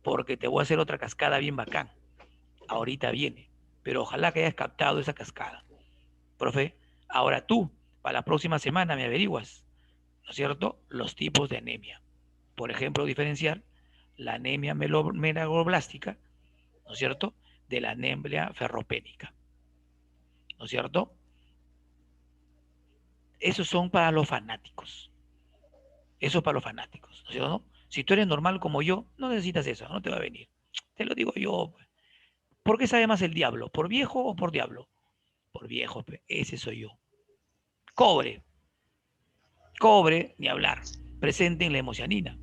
[SPEAKER 1] porque te voy a hacer otra cascada bien bacán. Ahorita viene, pero ojalá que hayas captado esa cascada. Profe, ahora tú, para la próxima semana me averiguas, ¿no es cierto?, los tipos de anemia. Por ejemplo, diferenciar la anemia megaloblástica, ¿no es cierto?, de la anemia ferropénica, ¿no es cierto? Esos son para los fanáticos. Eso es para los fanáticos, ¿no es cierto? Si tú eres normal como yo, no necesitas eso, no te va a venir. Te lo digo yo, pues. ¿Por qué sabe más el diablo? ¿Por viejo o por diablo? Por viejo, pues. Ese soy yo. Cobre. Cobre, ni hablar. Presente en la hemocianina,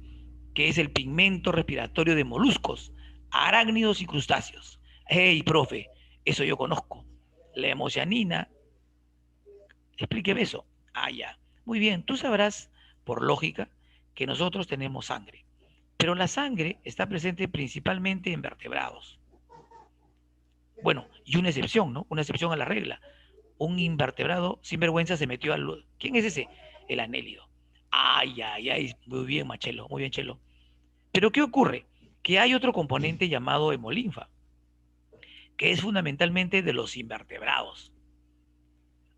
[SPEAKER 1] que es el pigmento respiratorio de moluscos, arácnidos y crustáceos. Hey, profe, eso yo conozco. La hemocianina, explíqueme eso. Ah, ya. Muy bien, tú sabrás, por lógica, que nosotros tenemos sangre. Pero la sangre está presente principalmente en vertebrados. Bueno, y una excepción, ¿no? Una excepción a la regla. Un invertebrado sin vergüenza se metió al... ¿Quién es ese? El anélido. Ay, ay, ay, muy bien, Machelo, muy bien, Chelo. Pero ¿qué ocurre? Que hay otro componente llamado hemolinfa, que es fundamentalmente de los invertebrados.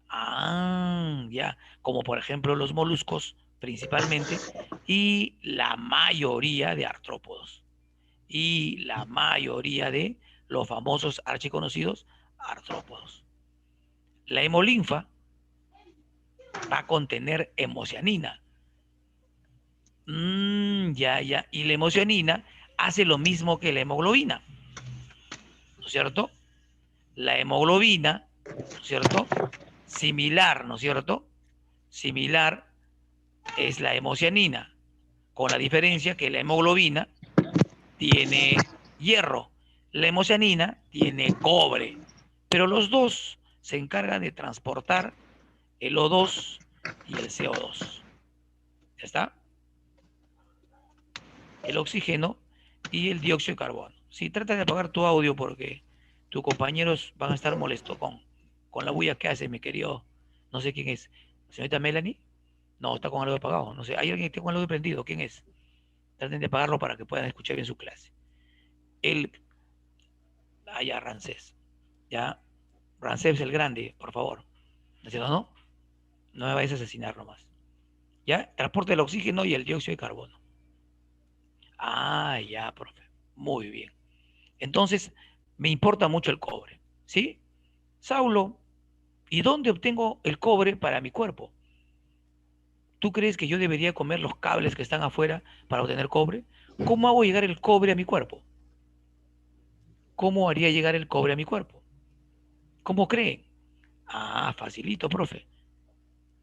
[SPEAKER 1] Ah, ya, como por ejemplo los moluscos principalmente y la mayoría de artrópodos y la mayoría de los famosos archiconocidos artrópodos. La hemolinfa va a contener hemocianina. Ya, ya. Y la hemocianina hace lo mismo que la hemoglobina, ¿no es cierto? La hemoglobina, ¿no es cierto? Similar, ¿no es cierto? Similar es la hemocianina, con la diferencia que la hemoglobina tiene hierro, la hemocianina tiene cobre, pero los dos se encarga de transportar el O2 y el CO2. ¿Ya está? El oxígeno y el dióxido de carbono. Si trata de apagar tu audio porque tus compañeros van a estar molestos con la bulla que hace, mi querido, no sé quién es. ¿Señorita Melanie? No, está con el audio apagado. No sé, hay alguien que tiene con el audio prendido. ¿Quién es? Traten de apagarlo para que puedan escuchar bien su clase. El, ya, Rancés. Ya, Rancés el grande, por favor. ¿No es cierto, no? No me vayas a asesinar nomás. ¿Ya? Transporte el oxígeno y el dióxido de carbono. Ah, ya, profe. Muy bien. Entonces, me importa mucho el cobre. ¿Sí? Saulo, ¿y dónde obtengo el cobre para mi cuerpo? ¿Tú crees que yo debería comer los cables que están afuera para obtener cobre? ¿Cómo hago llegar el cobre a mi cuerpo? ¿Cómo haría llegar el cobre a mi cuerpo? ¿Cómo creen? Ah, facilito, profe.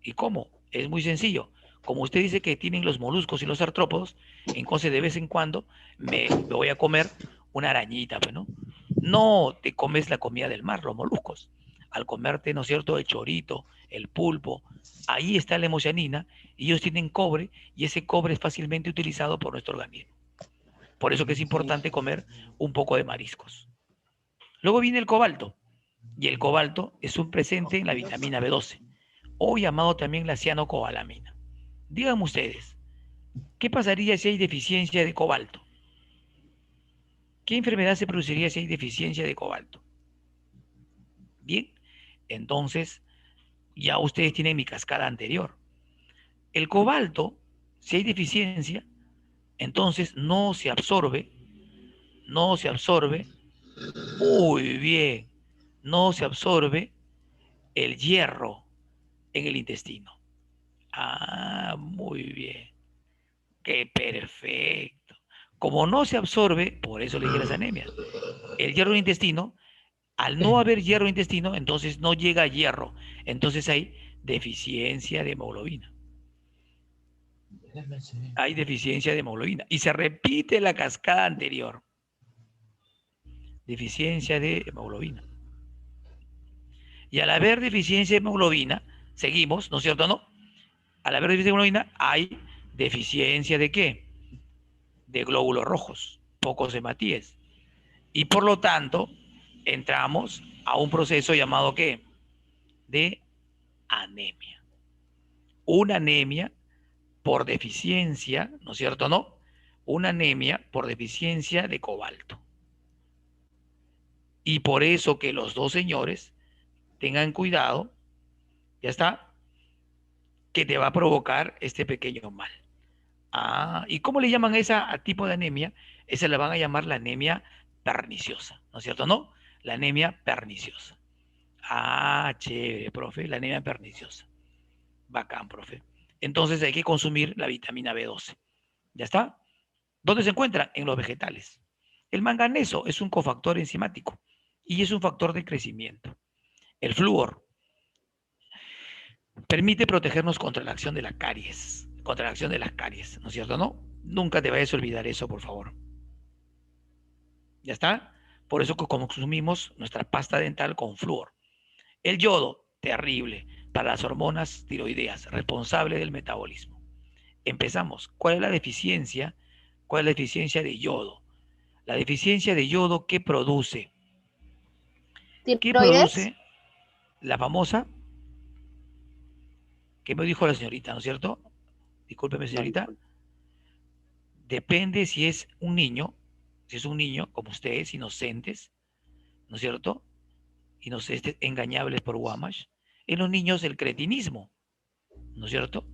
[SPEAKER 1] ¿Y cómo? Es muy sencillo. Como usted dice que tienen los moluscos y los artrópodos, entonces de vez en cuando me voy a comer una arañita, pues, ¿no? No te comes la comida del mar, los moluscos. Al comerte, ¿no es cierto?, el chorito, el pulpo, ahí está la hemocianina y ellos tienen cobre y ese cobre es fácilmente utilizado por nuestro organismo. Por eso que es importante comer un poco de mariscos. Luego viene el cobalto y el cobalto es un presente en la vitamina B12 o llamado también la cianocobalamina. Díganme ustedes, ¿qué pasaría si hay deficiencia de cobalto? ¿Qué enfermedad se produciría si hay deficiencia de cobalto? Bien, entonces ya ustedes tienen mi cascada anterior. El cobalto, si hay deficiencia, entonces no se absorbe, muy bien, no se absorbe el hierro en el intestino. Ah, muy bien. Qué perfecto. Como no se absorbe, por eso le dije las anemias, el hierro en el intestino, al no haber hierro en el intestino, entonces no llega hierro. Entonces hay deficiencia de hemoglobina. Hay deficiencia de hemoglobina. Y se repite la cascada anterior. Deficiencia de hemoglobina. Y al haber deficiencia de hemoglobina, seguimos, ¿no es cierto? ¿No? Al haber deficiencia de hemoglobina, hay deficiencia de qué? De glóbulos rojos, pocos hematíes. Y por lo tanto, entramos a un proceso llamado ¿qué? De anemia. Una anemia por deficiencia, ¿no es cierto? ¿No? Una anemia por deficiencia de cobalto. Y por eso que los dos señores tengan cuidado, ya está, que te va a provocar este pequeño mal. Ah, ¿y cómo le llaman a esa tipo de anemia? Esa la van a llamar la anemia perniciosa, ¿no es cierto? ¿No? La anemia perniciosa. Ah, chévere, profe, la anemia perniciosa. Bacán, profe. Entonces hay que consumir la vitamina B12. ¿Ya está? ¿Dónde se encuentra? En los vegetales. El manganeso es un cofactor enzimático y es un factor de crecimiento. El flúor permite protegernos contra la acción de la caries, contra la acción de las caries, ¿no es cierto? ¿No? Nunca te vayas a olvidar eso, por favor. ¿Ya está? Por eso que consumimos nuestra pasta dental con flúor. El yodo, terrible, para las hormonas tiroideas, responsable del metabolismo. Empezamos. ¿Cuál es la deficiencia? ¿Cuál es la deficiencia de yodo? La deficiencia de yodo, ¿qué produce? ¿Qué
[SPEAKER 3] ¿Tiroides?
[SPEAKER 1] produce la famosa? ¿Qué me dijo la señorita, no es cierto? Discúlpeme, señorita. Depende si es un niño, como ustedes, inocentes, ¿no es cierto? Inocentes, engañables por Guamash. En los niños el cretinismo, ¿no es cierto?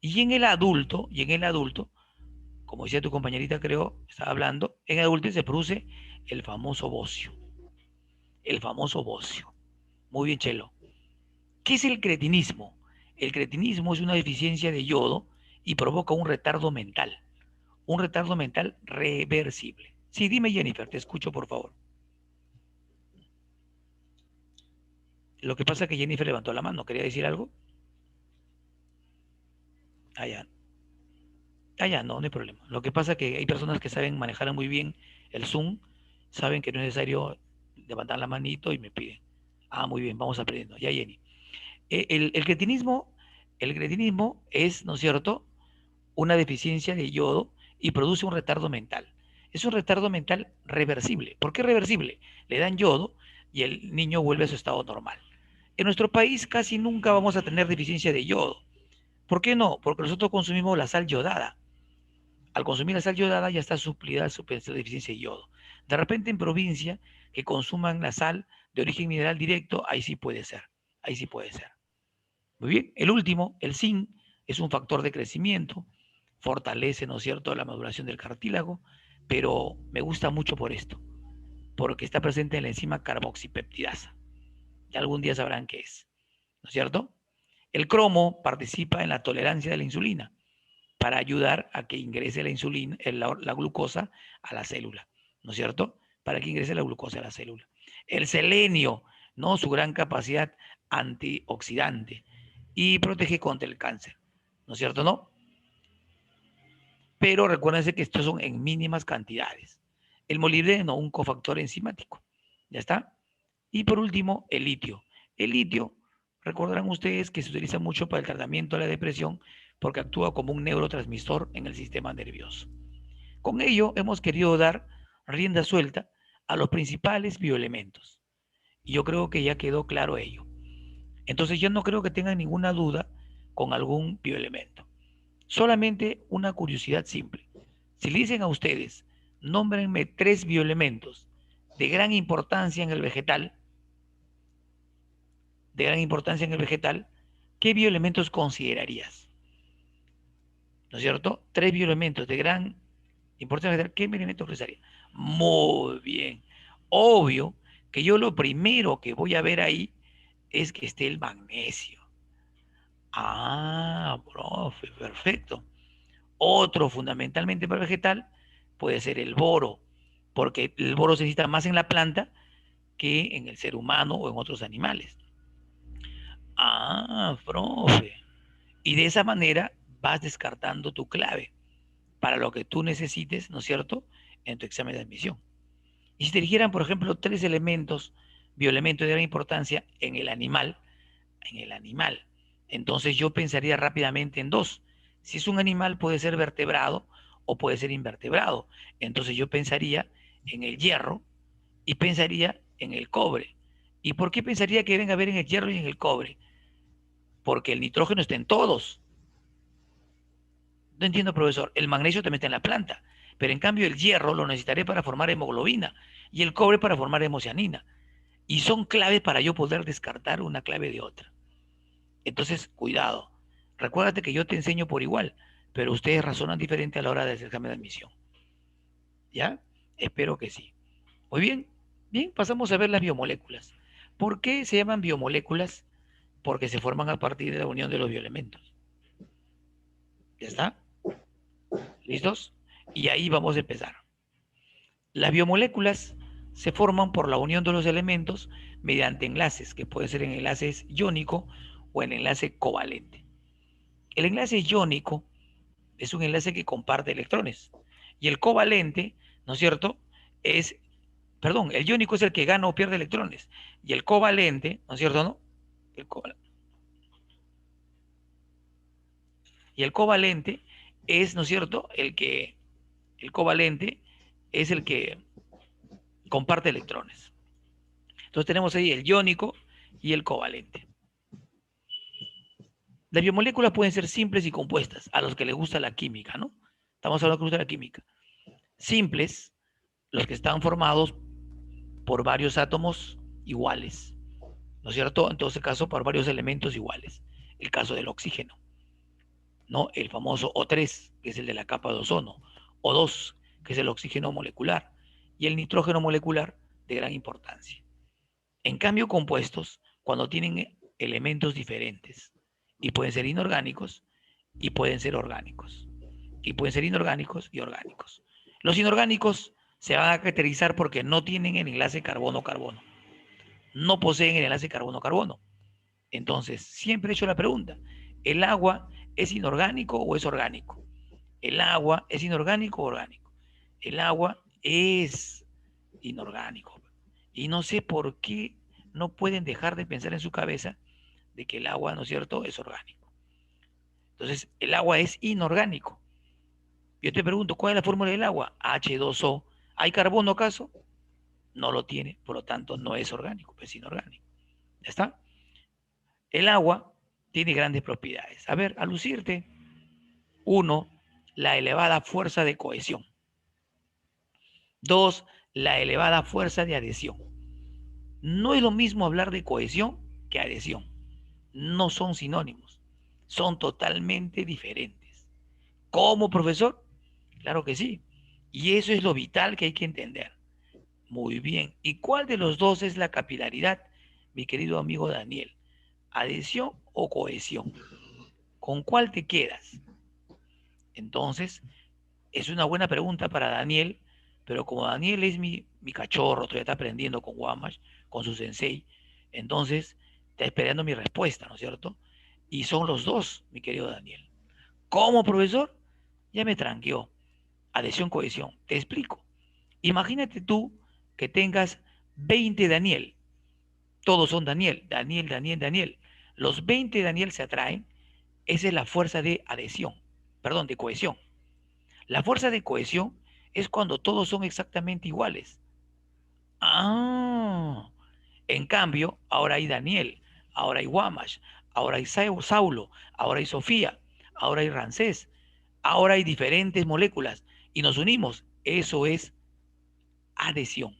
[SPEAKER 1] Y en el adulto, como decía tu compañerita, creo, estaba hablando, en el adulto se produce el famoso bocio. El famoso bocio. Muy bien, Chelo. ¿Qué es el cretinismo? El cretinismo es una deficiencia de yodo y provoca un retardo mental reversible. Sí, dime Jennifer, te escucho por favor. Lo que pasa es que Jennifer levantó la mano, ¿quería decir algo? Allá, allá, no, no hay problema. Lo que pasa es que hay personas que saben manejar muy bien el Zoom, saben que no es necesario levantar la manito y me piden. Ah, muy bien, vamos aprendiendo. Ya, Jenny. El cretinismo es, ¿no es cierto?, una deficiencia de yodo y produce un retardo mental. Es un retardo mental reversible. ¿Por qué reversible? Le dan yodo y el niño vuelve a su estado normal. En nuestro país casi nunca vamos a tener deficiencia de yodo. ¿Por qué no? Porque nosotros consumimos la sal yodada. Al consumir la sal yodada ya está suplida su deficiencia de yodo. De repente en provincia que consuman la sal de origen mineral directo, ahí sí puede ser. Ahí sí puede ser. Muy bien. El último, el zinc, es un factor de crecimiento, fortalece, ¿no es cierto?, la maduración del cartílago, pero me gusta mucho por esto, porque está presente en la enzima carboxipeptidasa. Ya algún día sabrán qué es, ¿no es cierto? El cromo participa en la tolerancia de la insulina para ayudar a que ingrese la insulina, la glucosa a la célula, ¿no es cierto? Para que ingrese la glucosa a la célula. El selenio, ¿no? Su gran capacidad antioxidante y protege contra el cáncer, ¿no es cierto? ¿No? Pero recuérdense que estos son en mínimas cantidades. El molibdeno, un cofactor enzimático. ¿Ya está? Y por último, el litio. El litio, recordarán ustedes que se utiliza mucho para el tratamiento de la depresión porque actúa como un neurotransmisor en el sistema nervioso. Con ello hemos querido dar rienda suelta a los principales bioelementos. Y yo creo que ya quedó claro ello. Entonces yo no creo que tengan ninguna duda con algún bioelemento. Solamente una curiosidad simple. Si le dicen a ustedes, nómbrenme 3 bioelementos de gran importancia en el vegetal, ¿qué bioelementos considerarías? ¿No es cierto? 3 bioelementos de gran importancia vegetal, ¿qué bioelementos considerarías? Muy bien. Obvio que yo lo primero que voy a ver ahí es que esté el magnesio. Ah, profe, perfecto. Otro fundamentalmente para el vegetal puede ser el boro, porque el boro se necesita más en la planta que en el ser humano o en otros animales. Ah, profe. Y de esa manera vas descartando tu clave para lo que tú necesites, ¿no es cierto?, en tu examen de admisión. Y si te dijeran, por ejemplo, 3 elementos, bioelementos de gran importancia en el animal, entonces yo pensaría rápidamente en dos. Si es un animal, puede ser vertebrado o puede ser invertebrado. Entonces yo pensaría en el hierro y pensaría en el cobre. ¿Y por qué pensaría que deben haber en el hierro y en el cobre? Porque el nitrógeno está en todos. No entiendo, profesor. El magnesio también está en la planta. Pero en cambio el hierro lo necesitaré para formar hemoglobina y el cobre para formar hemocianina. Y son claves para yo poder descartar una clave de otra. Entonces, cuidado. Recuérdate que yo te enseño por igual, pero ustedes razonan diferente a la hora de hacer examen de admisión. ¿Ya? Espero que sí. Muy bien. Bien, pasamos a ver las biomoléculas. ¿Por qué se llaman biomoléculas? Porque se forman a partir de la unión de los bioelementos. ¿Ya está? ¿Listos? Y ahí vamos a empezar. Las biomoléculas se forman por la unión de los elementos mediante enlaces, que pueden ser en enlaces iónico o en enlace covalente. El enlace iónico es un enlace que comparte electrones. Y el covalente, ¿no es cierto? El iónico es el que gana o pierde electrones. Y el covalente, ¿no es cierto? ¿No? El y el covalente es, ¿no es cierto? El covalente es el que comparte electrones. Entonces tenemos ahí el iónico y el covalente. Las biomoléculas pueden ser simples y compuestas, a los que les gusta la química, ¿no? Estamos hablando que les gusta la química. Simples, los que están formados por varios átomos iguales, ¿no es cierto? En todo ese caso, por varios elementos iguales. El caso del oxígeno, ¿no? El famoso O3, que es el de la capa de ozono, O2, que es el oxígeno molecular, y el nitrógeno molecular de gran importancia. En cambio, compuestos, cuando tienen elementos diferentes, y pueden ser inorgánicos, y pueden ser orgánicos, y pueden ser inorgánicos y orgánicos. Los inorgánicos se van a caracterizar porque no tienen el enlace carbono-carbono, no poseen el enlace carbono-carbono. Entonces, siempre he hecho la pregunta, ¿el agua es inorgánico o es orgánico? ¿El agua es inorgánico o orgánico? El agua es inorgánico. Y no sé por qué no pueden dejar de pensar en su cabeza de que el agua, ¿no es cierto?, es orgánico. Entonces, el agua es inorgánico. Yo te pregunto, ¿cuál es la fórmula del agua? H2O. ¿Hay carbono acaso? No lo tiene, por lo tanto no es orgánico, es inorgánico. ¿Ya está? El agua tiene grandes propiedades. A ver, a lucirte. Uno, la elevada fuerza de cohesión. Dos, la elevada fuerza de adhesión. No es lo mismo hablar de cohesión que adhesión. No son sinónimos. Son totalmente diferentes. ¿Cómo, profesor? Claro que sí. Y eso es lo vital que hay que entender. Muy bien. ¿Y cuál de los dos es la capilaridad, mi querido amigo Daniel? ¿Adhesión o cohesión? ¿Con cuál te quedas? Entonces, es una buena pregunta para Daniel, pero como Daniel es mi cachorro, todavía está aprendiendo con Guamash, con su sensei, entonces está esperando mi respuesta, ¿no es cierto? Y son los dos, mi querido Daniel. ¿Cómo, profesor? Ya me tranqueó. Adhesión, cohesión. Te explico. Imagínate tú que tengas 20 Daniel. Todos son Daniel, Daniel, Daniel, Daniel. Los 20 Daniel se atraen. Esa es la fuerza de adhesión, perdón, de cohesión. La fuerza de cohesión es cuando todos son exactamente iguales. Ah, en cambio, ahora hay Daniel, ahora hay Guamash, ahora hay Saulo, ahora hay Sofía, ahora hay Ramsés, ahora hay diferentes moléculas y nos unimos. Eso es adhesión.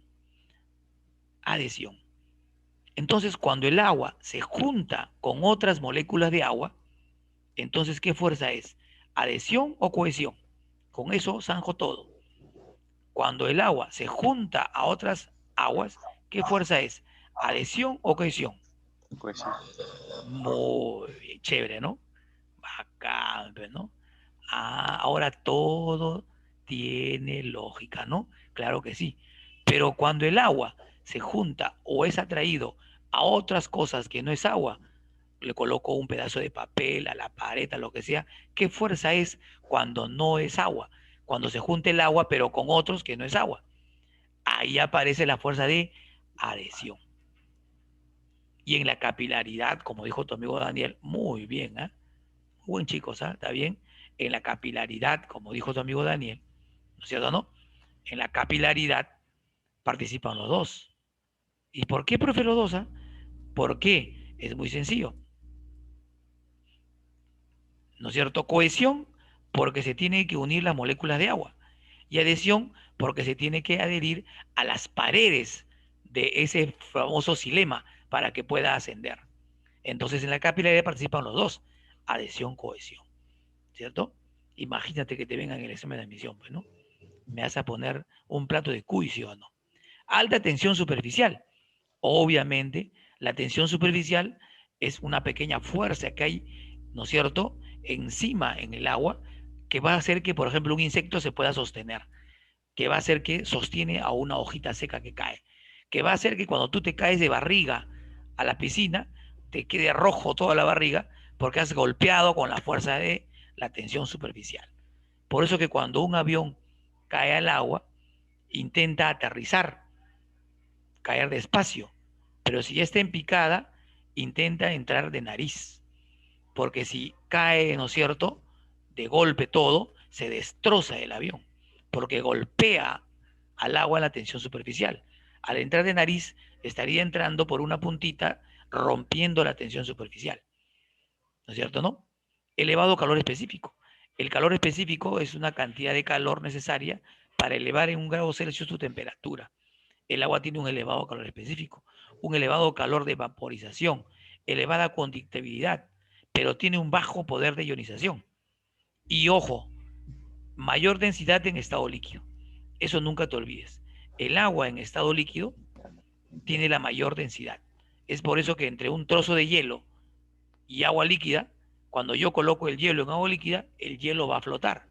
[SPEAKER 1] Adhesión. Entonces, cuando el agua se junta con otras moléculas de agua, entonces, ¿qué fuerza es? ¿Adhesión o cohesión? Con eso zanjo todo. Cuando el agua se junta a otras aguas, ¿qué fuerza es? ¿Adhesión o cohesión?
[SPEAKER 3] Pues sí.
[SPEAKER 1] Muy bien, chévere, ¿no? Bacán, pues, ¿no? Ah, ahora todo tiene lógica, ¿no? Claro que sí. Pero cuando el agua se junta o es atraído a otras cosas que no es agua, le coloco un pedazo de papel a la pared, a lo que sea, ¿qué fuerza es cuando no es agua? Cuando se junta el agua, pero con otros que no es agua. Ahí aparece la fuerza de adhesión. Y en la capilaridad, como dijo tu amigo Daniel, muy bien, ¿eh? Muy buen chico, ¿sabes? ¿Está bien? En la capilaridad, como dijo tu amigo Daniel, ¿no es cierto, no? En la capilaridad participan los dos. ¿Y por qué, profe, los dos? ¿Ah? ¿Por qué? Es muy sencillo. ¿No es cierto? Cohesión, porque se tienen que unir las moléculas de agua. Y adhesión, porque se tiene que adherir a las paredes de ese famoso xilema para que pueda ascender. Entonces en la capilaridad participan los dos, adhesión, cohesión, ¿cierto? Imagínate que te vengan en el examen de admisión, pues, ¿no? Me vas a poner un plato de cuy, ¿sí o no? Alta tensión superficial. Obviamente, la tensión superficial es una pequeña fuerza que hay, ¿no es cierto?, encima en el agua, que va a hacer que, por ejemplo, un insecto se pueda sostener, que va a hacer que sostiene a una hojita seca que cae, que va a hacer que cuando tú te caes de barriga a la piscina, te quede rojo toda la barriga, porque has golpeado con la fuerza de la tensión superficial. Por eso que cuando un avión cae al agua, intenta aterrizar, caer despacio, pero si ya está en picada, intenta entrar de nariz, porque si cae, ¿no es cierto?, de golpe todo, se destroza el avión, porque golpea al agua en la tensión superficial. Al entrar de nariz, estaría entrando por una puntita, rompiendo la tensión superficial. ¿No es cierto, no? Elevado calor específico. El calor específico es una cantidad de calor necesaria para elevar en 1 °C su temperatura. El agua tiene un elevado calor específico, un elevado calor de vaporización, elevada conductividad, pero tiene un bajo poder de ionización. Y ojo, mayor densidad en estado líquido. Eso nunca te olvides. El agua en estado líquido tiene la mayor densidad. Es por eso que entre un trozo de hielo y agua líquida, cuando yo coloco el hielo en agua líquida, el hielo va a flotar.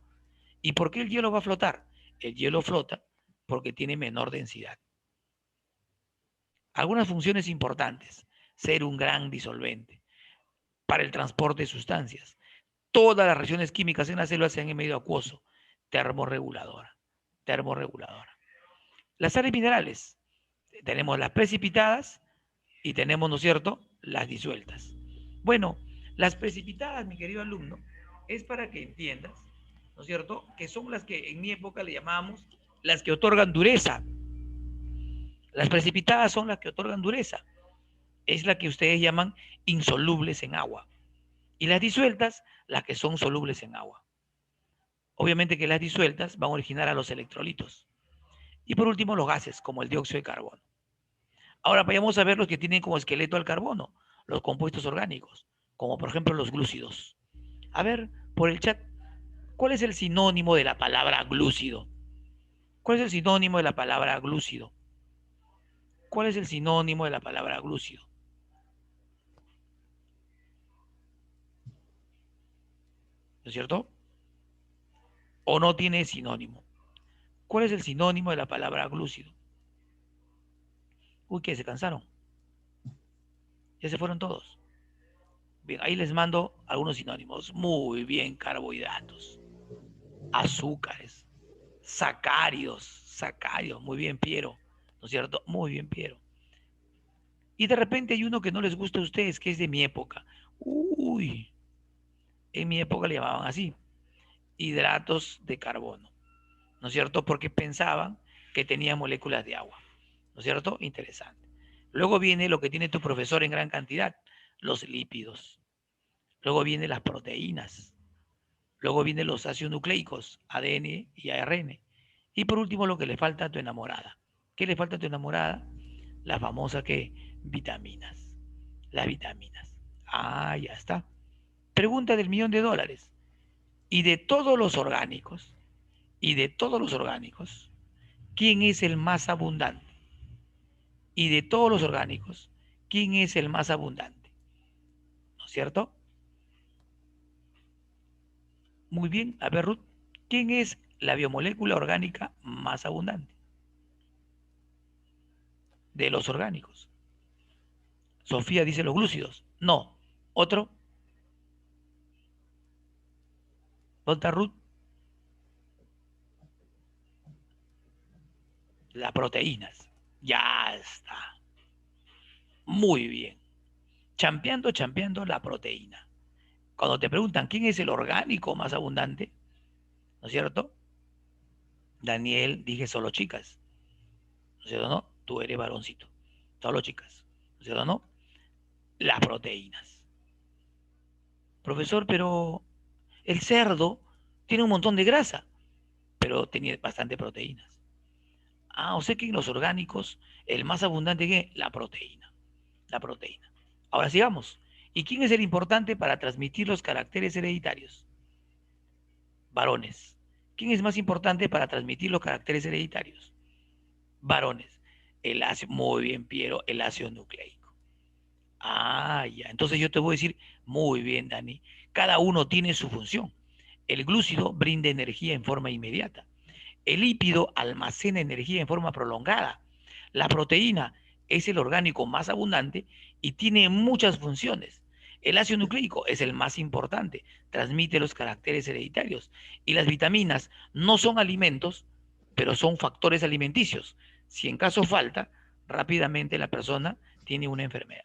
[SPEAKER 1] ¿Y por qué el hielo va a flotar? El hielo flota porque tiene menor densidad. Algunas funciones importantes. Ser un gran disolvente para el transporte de sustancias. Todas las reacciones químicas en la célula se dan en medio acuoso. Termorreguladora. Termorreguladora. Las sales minerales. Tenemos las precipitadas y tenemos, ¿no es cierto?, las disueltas. Bueno, las precipitadas, mi querido alumno, es para que entiendas, ¿no es cierto?, que son las que en mi época le llamábamos las que otorgan dureza. Las precipitadas son las que otorgan dureza. Es la que ustedes llaman insolubles en agua. Y las disueltas, las que son solubles en agua. Obviamente que las disueltas van a originar a los electrolitos. Y por último, los gases, como el dióxido de carbono. Ahora vayamos a ver los que tienen como esqueleto al carbono, los compuestos orgánicos, como por ejemplo los glúcidos. A ver, por el chat, ¿cuál es el sinónimo de la palabra glúcido? ¿Cuál es el sinónimo de la palabra glúcido? ¿Cuál es el sinónimo de la palabra glúcido? ¿No es cierto? ¿O no tiene sinónimo? ¿Cuál es el sinónimo de la palabra glúcido? Uy, ¿qué? ¿Se cansaron? Ya se fueron todos. Bien, ahí les mando algunos sinónimos. Muy bien, carbohidratos, azúcares, sacáridos, muy bien, Piero, ¿no es cierto? Muy bien, Piero. Y de repente hay uno que no les gusta a ustedes, que es de mi época. Uy, en mi época le llamaban así, hidratos de carbono, ¿no es cierto? Porque pensaban que tenía moléculas de agua, ¿no es cierto? Interesante. Luego viene lo que tiene tu profesor en gran cantidad, los lípidos. Luego vienen las proteínas. Luego vienen los ácidos nucleicos, ADN y ARN. Y por último, lo que le falta a tu enamorada. ¿Qué le falta a tu enamorada? La famosa que vitaminas. Las vitaminas. Ah, ya está. Pregunta del $1.000.000. Y de todos los orgánicos, y de todos los orgánicos, ¿quién es el más abundante? Y de todos los orgánicos, ¿quién es el más abundante? ¿No es cierto? Muy bien. A ver, Ruth, ¿quién es la biomolécula orgánica más abundante de los orgánicos? Sofía dice los glúcidos. No. ¿Otro? ¿Dónde está Ruth? Las proteínas. Ya está. Muy bien. Champeando la proteína. Cuando te preguntan quién es el orgánico más abundante, ¿no es cierto? Daniel, dije solo chicas. ¿No es cierto? No, tú eres varoncito. Solo chicas. ¿No es cierto? No. Las proteínas. Profesor, pero el cerdo tiene un montón de grasa, pero tiene bastante proteínas. Ah, o sea que en los orgánicos, el más abundante es la proteína. La proteína. Ahora sigamos. ¿Y quién es el importante para transmitir los caracteres hereditarios? Varones. ¿Quién es más importante para transmitir los caracteres hereditarios? Varones. El ácido, muy bien, Piero, el ácido nucleico. Ah, ya. Entonces yo te voy a decir, muy bien, Dani. Cada uno tiene su función. El glúcido brinda energía en forma inmediata. El lípido almacena energía en forma prolongada. La proteína es el orgánico más abundante y tiene muchas funciones. El ácido nucleico es el más importante, transmite los caracteres hereditarios. Y las vitaminas no son alimentos, pero son factores alimenticios. Si en caso falta, rápidamente la persona tiene una enfermedad.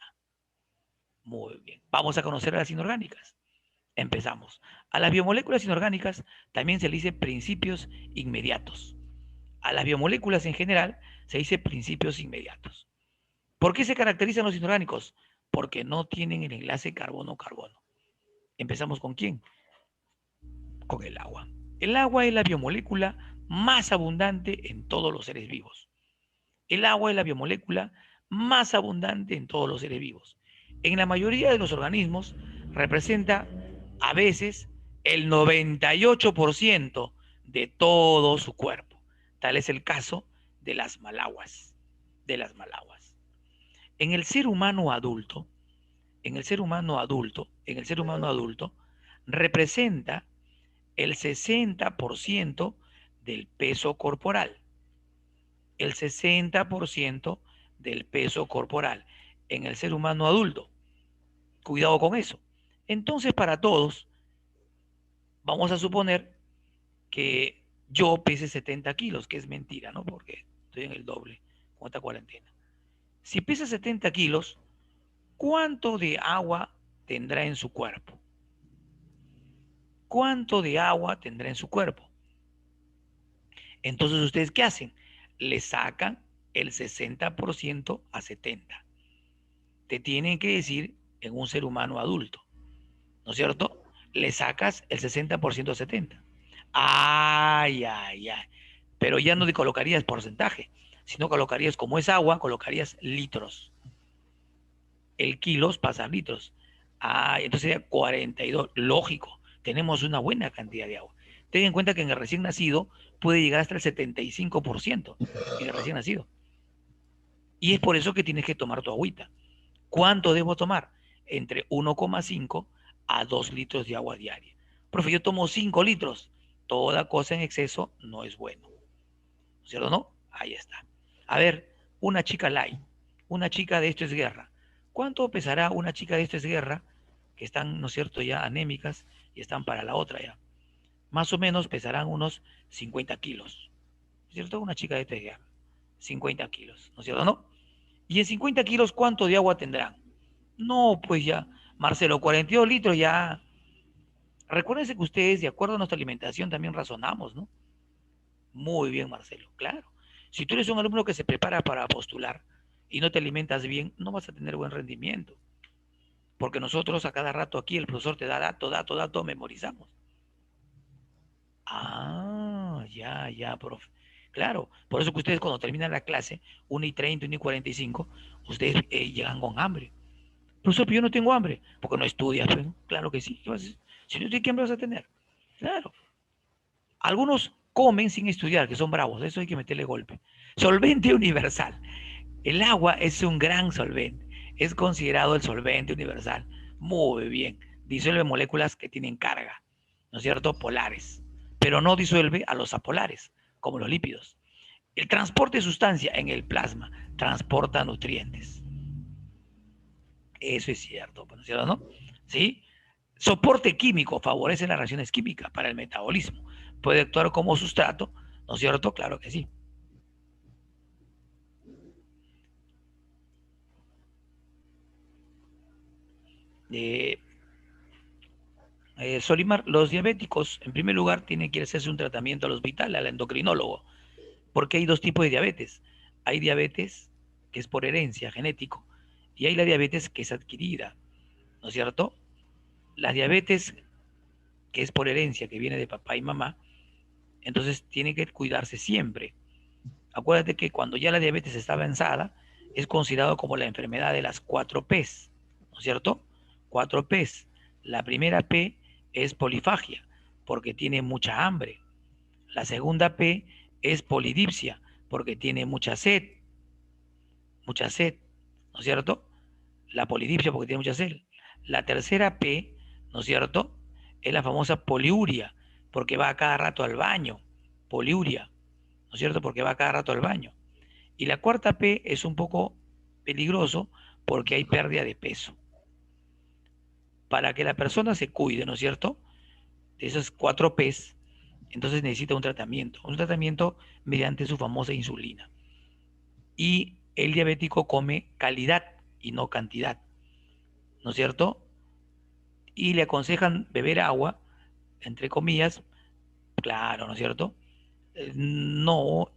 [SPEAKER 1] Muy bien. Vamos a conocer a las inorgánicas. Empezamos. A las biomoléculas inorgánicas también se le dice principios inmediatos. A las biomoléculas en general se dice principios inmediatos. ¿Por qué se caracterizan los inorgánicos? Porque no tienen el enlace carbono-carbono. ¿Empezamos con quién? Con el agua. El agua es la biomolécula más abundante en todos los seres vivos. El agua es la biomolécula más abundante en todos los seres vivos. En la mayoría de los organismos representa a veces el 98% de todo su cuerpo. Tal es el caso de las malaguas. De las malaguas. En el ser humano adulto, representa el 60% del peso corporal. El 60% del peso corporal en el ser humano adulto. Cuidado con eso. Entonces, para todos, vamos a suponer que yo pese 70 kilos, que es mentira, ¿no? Porque estoy en el doble con esta cuarentena. Si pesa 70 kilos, ¿Cuánto de agua tendrá en su cuerpo? ¿Cuánto de agua tendrá en su cuerpo? Entonces, ¿ustedes qué hacen? Le sacan el 60% a 70. Te tienen que decir en un ser humano adulto, ¿no es cierto? Le sacas el 60% a 70. Ay, ay, ay. Pero ya no le colocarías porcentaje, sino colocarías, como es agua, colocarías litros. El kilos pasa a litros. Ah, entonces sería 42. Lógico, tenemos una buena cantidad de agua. Ten en cuenta que en el recién nacido puede llegar hasta el 75% en el recién nacido. Y es por eso que tienes que tomar tu agüita. ¿Cuánto debo tomar? Entre 1,5 a 2 litros de agua diaria. Profe, yo tomo 5 litros. Toda cosa en exceso no es bueno. ¿Cierto o no? Ahí está. A ver, una chica light, una chica de esto es guerra. ¿Cuánto pesará una chica de esto es guerra? Que están, ¿no es cierto?, ya anémicas y están para la otra ya. Más o menos pesarán unos 50 kilos. ¿Cierto? Una chica de esto es guerra. 50 kilos, ¿no es cierto? ¿No? Y en 50 kilos, ¿cuánto de agua tendrán? No, pues ya, Marcelo, 42 litros ya. Recuérdense que ustedes, de acuerdo a nuestra alimentación, también razonamos, ¿no? Muy bien, Marcelo, claro. Si tú eres un alumno que se prepara para postular y no te alimentas bien, no vas a tener buen rendimiento. Porque nosotros a cada rato aquí el profesor te da dato, dato, dato, memorizamos. Ah, ya, ya, profe. Claro, por eso que ustedes cuando terminan la clase, 1:30, 1:45, ustedes llegan con hambre. Profesor, pero yo no tengo hambre, porque no estudias, pues, ¿no? Claro que sí. ¿Qué vas a hacer? Si no tienes, ¿qué hambre vas a tener? Claro. Algunos comen sin estudiar, que son bravos, eso hay que meterle golpe. Solvente universal. El agua es un gran solvente, es considerado el solvente universal. Muy bien, disuelve moléculas que tienen carga, ¿no es cierto? Polares, pero no disuelve a los apolares, como los lípidos. El transporte de sustancia en el plasma transporta nutrientes. Eso es cierto, ¿no es cierto? ¿No? ¿Sí? Soporte químico favorece las reacciones químicas para el metabolismo. Puede actuar como sustrato, ¿no es cierto? Claro que sí. Eh, Solimar, los diabéticos, en primer lugar, tienen que hacerse un tratamiento al hospital, al endocrinólogo, porque hay dos tipos de diabetes. Hay diabetes que es por herencia, genético, y hay la diabetes que es adquirida, ¿no es cierto? La diabetes que es por herencia, que viene de papá y mamá, entonces tiene que cuidarse siempre. Acuérdate que cuando ya la diabetes está avanzada, es considerado como la enfermedad de las 4 P's, ¿no es cierto? 4 P's. La primera P es polifagia, porque tiene mucha hambre. La segunda P es polidipsia, porque tiene mucha sed, ¿no es cierto? La polidipsia porque tiene mucha sed. La tercera P, ¿no es cierto? Es la famosa poliuria, porque va a cada rato al baño. Poliuria, ¿no es cierto? Porque va a cada rato al baño. Y la cuarta P es un poco peligroso porque hay pérdida de peso. Para que la persona se cuide, ¿no es cierto? De esas 4 P's, entonces necesita un tratamiento mediante su famosa insulina. Y el diabético come calidad y no cantidad, ¿no es cierto? Y le aconsejan beber agua, entre comillas, claro, ¿no es cierto? No,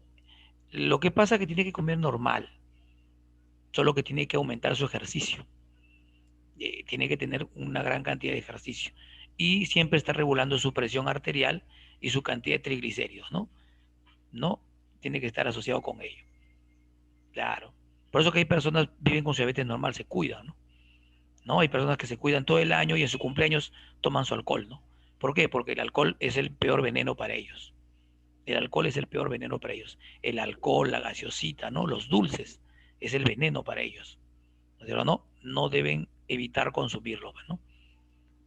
[SPEAKER 1] lo que pasa es que tiene que comer normal, solo que tiene que aumentar su ejercicio. Tiene que tener una gran cantidad de ejercicio y siempre está regulando su presión arterial y su cantidad de triglicéridos, ¿no? No tiene que estar asociado con ello. Claro. Por eso que hay personas que viven con su diabetes normal, se cuidan, ¿no? ¿No? Hay personas que se cuidan todo el año y en su cumpleaños toman su alcohol, ¿no? ¿Por qué? Porque el alcohol es el peor veneno para ellos. El alcohol es el peor veneno para ellos. El alcohol, la gaseosita, ¿no? Los dulces es el veneno para ellos. Pero no deben evitar consumirlo, ¿no?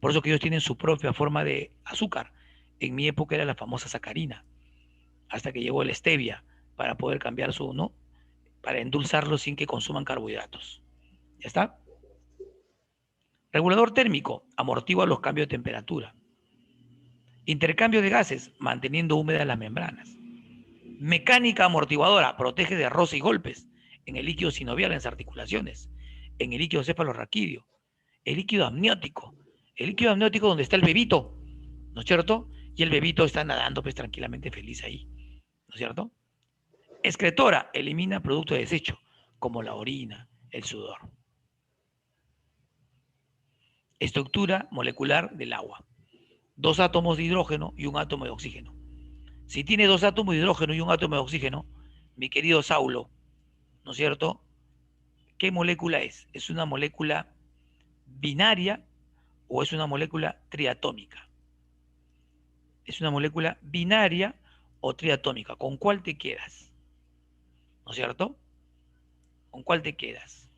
[SPEAKER 1] Por eso que ellos tienen su propia forma de azúcar. En mi época era la famosa sacarina, hasta que llegó el stevia para poder cambiar su, ¿no? Para endulzarlo sin que consuman carbohidratos. ¿Ya está? Regulador térmico, amortigua los cambios de temperatura. Intercambio de gases, manteniendo húmedas las membranas. Mecánica amortiguadora, protege de roce y golpes en el líquido sinovial en las articulaciones. en el líquido cefalorraquídeo, el líquido amniótico donde está el bebito, ¿no es cierto? Y el bebito está nadando pues tranquilamente feliz ahí, ¿no es cierto? Excretora, elimina producto de desecho, como la orina, el sudor. Estructura molecular del agua. 2 átomos de hidrógeno y un átomo de oxígeno. Si tiene 2 átomos de hidrógeno y un átomo de oxígeno, mi querido Saulo, ¿no es cierto? ¿Qué molécula es? ¿Es una molécula binaria o es una molécula triatómica? ¿Es una molécula binaria o triatómica? ¿Con cuál te quedas? ¿No es cierto? ¿Con cuál te quedas?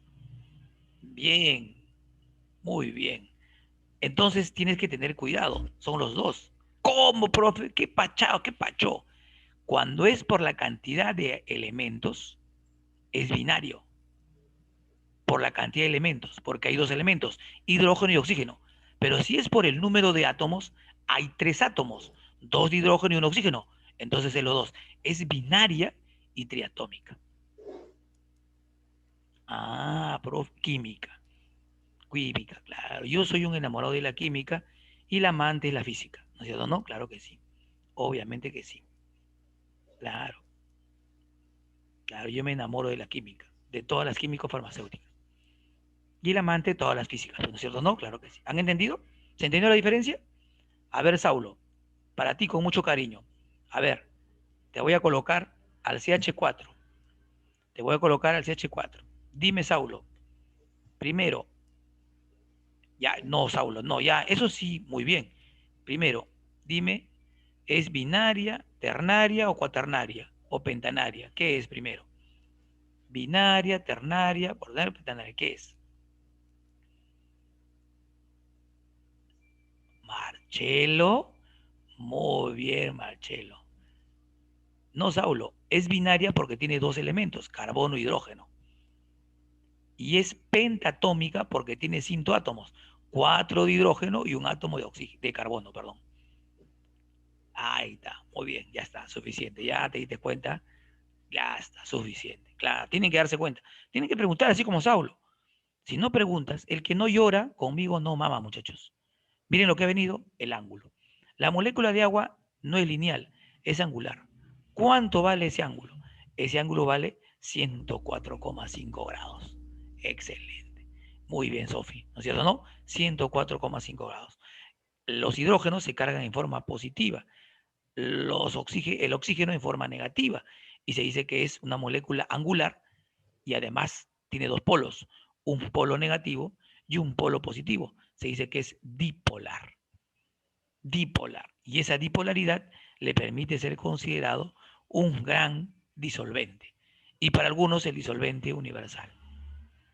[SPEAKER 1] Bien, muy bien. Entonces tienes que tener cuidado, son los dos. ¿Cómo, profe? ¿Qué pachao? ¿Qué pacho? Cuando es por la cantidad de elementos, es binario. Por la cantidad de elementos, porque hay 2 elementos, hidrógeno y oxígeno. Pero si es por el número de átomos, hay 3 átomos, 2 de hidrógeno y un oxígeno. Entonces es los dos. Es binaria y triatómica. Ah, prof, química. Química, claro. Yo soy un enamorado de la química y la amante es la física. ¿No es cierto? No, claro que sí. Obviamente que sí. Claro, claro. Yo me enamoro de la química, de todas las químicos farmacéuticas. Y el amante de todas las físicas. ¿No es cierto? No, claro que sí. ¿Han entendido? ¿Se entendió la diferencia? A ver, Saulo, para ti con mucho cariño. A ver, te voy a colocar al CH4. Te voy a colocar al CH4. Dime, Saulo, primero, ya, no, Saulo, no, ya, eso sí, muy bien. Primero, dime, ¿es binaria, ternaria o cuaternaria? O pentanaria. ¿Qué es primero? Binaria, ternaria, ordinaria, pentanaria. ¿Qué es? Marcelo. Muy bien, Marcelo. No, Saulo, es binaria porque tiene 2 elementos, carbono e hidrógeno. Y es pentatómica porque tiene 5 átomos, 4 de hidrógeno y un átomo de oxígeno, de carbono, perdón. Ahí está, muy bien, ya está, suficiente. Ya te diste cuenta, ya está, suficiente. Claro, tienen que darse cuenta. Tienen que preguntar así como Saulo. Si no preguntas, el que no llora conmigo no mama, muchachos. Miren lo que ha venido, el ángulo. La molécula de agua no es lineal, es angular. ¿Cuánto vale ese ángulo? Ese ángulo vale 104,5 grados. Excelente. Muy bien, Sofi. ¿No es cierto? ¿No? 104,5 grados. Los hidrógenos se cargan en forma positiva, el oxígeno en forma negativa. Y se dice que es una molécula angular y además tiene 2 polos, un polo negativo y un polo positivo. Se dice que es dipolar. Dipolar. Y esa dipolaridad le permite ser considerado un gran disolvente. Y para algunos el disolvente universal.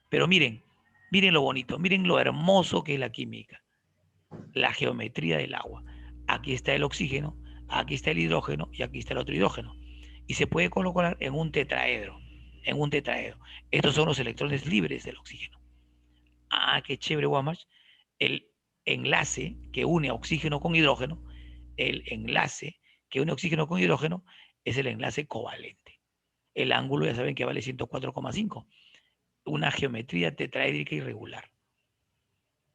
[SPEAKER 1] Pero miren, miren lo bonito, miren lo hermoso que es la química, la geometría del agua. Aquí está el oxígeno, aquí está el hidrógeno y aquí está el otro hidrógeno. Y se puede colocar en un tetraedro, en un tetraedro. Estos son los electrones libres del oxígeno. Ah, qué chévere, Guamash. El enlace que une oxígeno con hidrógeno, el enlace que une oxígeno con hidrógeno es el enlace covalente. El ángulo ya saben que vale 104,5. Una geometría tetraédrica irregular.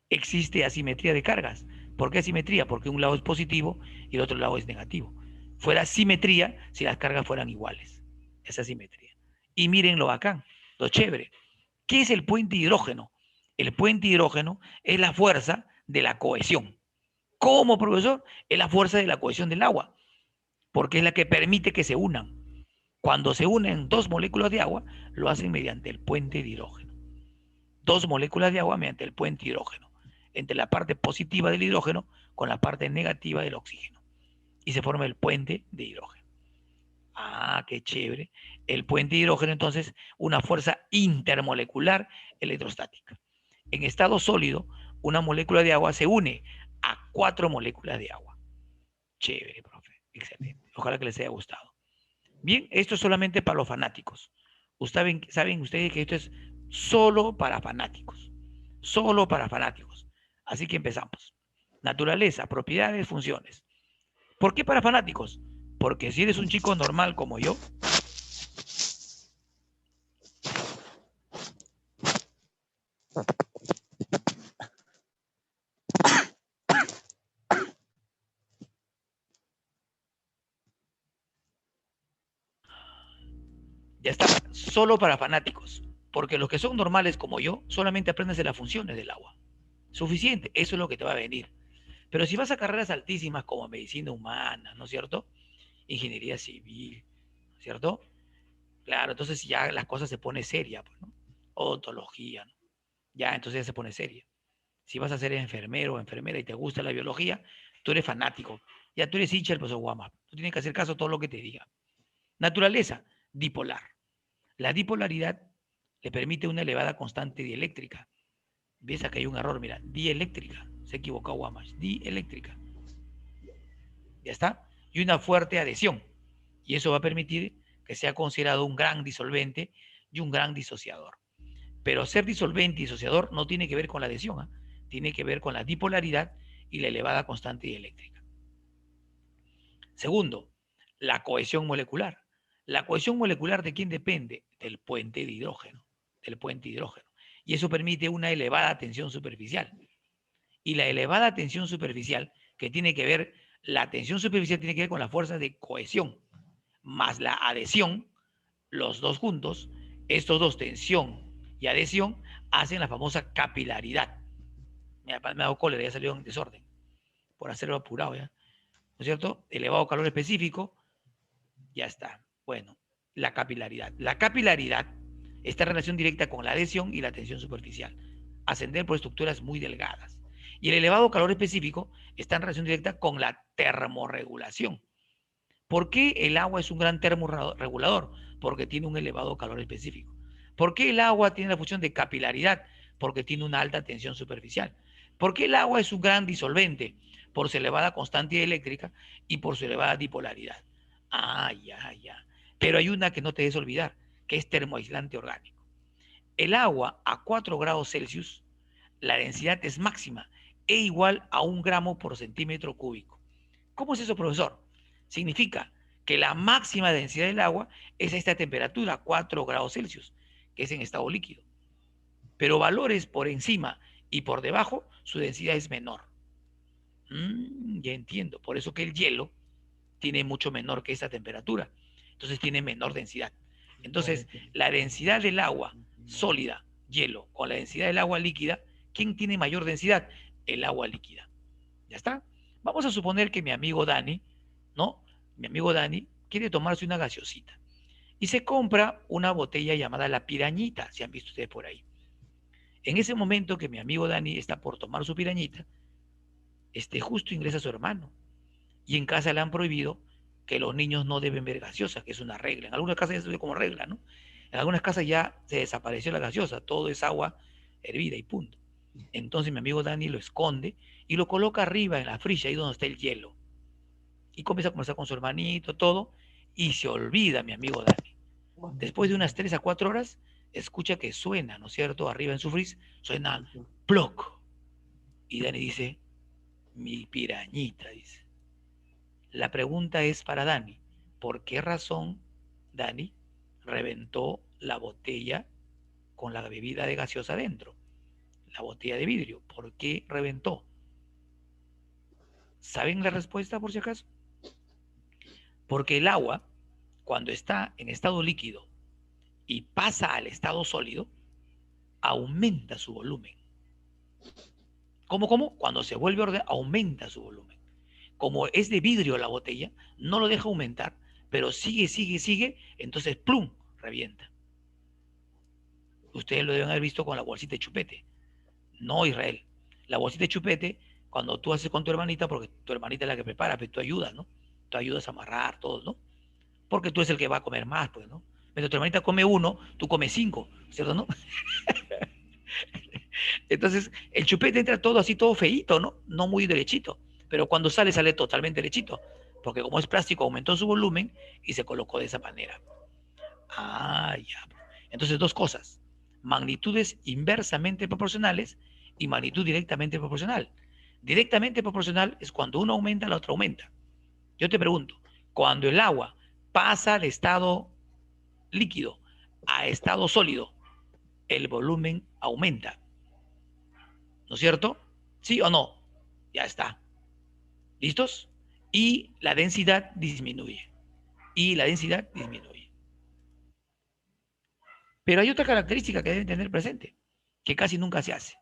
[SPEAKER 1] Existe asimetría de cargas. ¿Por qué asimetría? Porque un lado es positivo y el otro lado es negativo. Fuera simetría si las cargas fueran iguales. Esa simetría. Y miren lo bacán, lo chévere. ¿Qué es el puente hidrógeno? El puente hidrógeno es la fuerza de la cohesión. ¿Cómo, profesor? Es la fuerza de la cohesión del agua, porque es la que permite que se unan. Cuando se unen 2 moléculas de agua, lo hacen mediante el puente de hidrógeno. 2 moléculas de agua mediante el puente de hidrógeno, entre la parte positiva del hidrógeno con la parte negativa del oxígeno. Y se forma el puente de hidrógeno. Ah, qué chévere. El puente de hidrógeno, entonces, una fuerza intermolecular electrostática. En estado sólido, una molécula de agua se une a 4 moléculas de agua. Chévere, profe. Excelente. Ojalá que les haya gustado. Bien, esto es solamente para los fanáticos. Saben ustedes que esto es solo para fanáticos. Solo para fanáticos. Así que empezamos. Naturaleza, propiedades, funciones. ¿Por qué para fanáticos? Porque si eres un chico normal como yo, Ya está, solo para fanáticos, porque los que son normales como yo, solamente aprendes de las funciones del agua. Suficiente, eso es lo que te va a venir. Pero si vas a carreras altísimas como medicina humana, ¿no es cierto? Ingeniería civil, ¿no es cierto? Claro, entonces ya la cosa se pone seria, pues, ¿no? Odontología, ¿no? Ya, entonces ya se pone seria. Si vas a ser enfermero o enfermera y te gusta la biología, tú eres fanático. Ya tú eres hincha del profesor Guama. Tú tienes que hacer caso a todo lo que te diga. Naturaleza, dipolar. La dipolaridad le permite una elevada constante dieléctrica. ¿Ves? Acá hay un error, mira, dieléctrica. Se equivocó Guamas. Dieléctrica. Ya está. Y una fuerte adhesión. Y eso va a permitir que sea considerado un gran disolvente y un gran disociador. Pero ser disolvente y disociador no tiene que ver con la adhesión, ¿eh? Tiene que ver con la dipolaridad y la elevada constante dieléctrica. Segundo, la cohesión molecular. ¿La cohesión molecular de quién depende? Del puente de hidrógeno. Del puente de hidrógeno. Y eso permite una elevada tensión superficial. Y la elevada tensión superficial, que tiene que ver, la tensión superficial tiene que ver con la fuerza de cohesión, más la adhesión, los dos juntos, estos dos, tensión y adhesión, hacen la famosa capilaridad. Me ha dado cólera, ya salió en desorden, por hacerlo apurado, ¿ya? ¿No es cierto? Elevado calor específico, ya está. Bueno, la capilaridad. La capilaridad está en relación directa con la adhesión y la tensión superficial. Ascender por estructuras muy delgadas. Y el elevado calor específico está en relación directa con la termorregulación. ¿Por qué el agua es un gran termorregulador? Porque tiene un elevado calor específico. ¿Por qué el agua tiene la función de capilaridad? Porque tiene una alta tensión superficial. ¿Por qué el agua es un gran disolvente? Por su elevada constante eléctrica y por su elevada dipolaridad. Ah, ya, ya. Pero hay una que no te debes olvidar, que es termoaislante orgánico. El agua a 4 grados Celsius, la densidad es máxima e igual a 1 gramo por centímetro cúbico. ¿Cómo es eso, profesor? Significa que la máxima densidad del agua es a esta temperatura, 4 grados Celsius, que es en estado líquido. Pero valores por encima y por debajo, su densidad es menor. Ya entiendo. Por eso que el hielo tiene mucho menor que esta temperatura. Entonces tiene menor densidad. Entonces, la densidad del agua sólida, hielo, con la densidad del agua líquida, ¿quién tiene mayor densidad? El agua líquida. ¿Ya está? Vamos a suponer que mi amigo Dani, ¿no? Mi amigo Dani quiere tomarse una gaseosita y se compra una botella llamada la pirañita, si han visto ustedes por ahí. En ese momento que mi amigo Dani está por tomar su pirañita, justo ingresa su hermano y en casa le han prohibido que los niños no deben ver gaseosa, que es una regla. En algunas casas ya se ve como regla, ¿no? En algunas casas ya se desapareció la gaseosa, todo es agua hervida y punto. Entonces mi amigo Dani lo esconde y lo coloca arriba en la frilla, ahí donde está el hielo. Y comienza a conversar con su hermanito, todo, y se olvida mi amigo Dani. Después de unas 3 a 4 horas, escucha que suena, ¿no es cierto? Arriba en su frizz, suena ploc. Y Dani dice, mi pirañita, dice. La pregunta es para Dani, ¿por qué razón Dani reventó la botella con la bebida de gaseosa adentro? La botella de vidrio, ¿por qué reventó? ¿Saben la respuesta por si acaso? Porque el agua, cuando está en estado líquido y pasa al estado sólido, aumenta su volumen. ¿Cómo? Cuando se vuelve orden, aumenta su volumen. Como es de vidrio la botella, no lo deja aumentar, pero sigue, entonces ¡plum! Revienta. Ustedes lo deben haber visto con la bolsita de chupete. No, Israel. La bolsita de chupete, cuando tú haces con tu hermanita, porque tu hermanita es la que prepara, pero tú ayudas, ¿no? Tú ayudas a amarrar todo, ¿no? Porque tú eres el que va a comer más, pues, ¿no? Mientras tu hermanita come uno, tú comes 5, ¿cierto, no? Entonces, el chupete entra todo así, todo feíto, ¿no? No muy derechito. Pero cuando sale, sale totalmente derechito. Porque como es plástico, aumentó su volumen y se colocó de esa manera. Ah, ya. Entonces, dos cosas. Magnitudes inversamente proporcionales y magnitud directamente proporcional. Directamente proporcional es cuando uno aumenta, la otra aumenta. Yo te pregunto, cuando el agua pasa de estado líquido a estado sólido, el volumen aumenta. ¿no es cierto? ¿Sí o no? Ya está. ¿Listos? Y la densidad disminuye. Y la densidad disminuye. Pero hay otra característica que deben tener presente, que casi nunca se hace.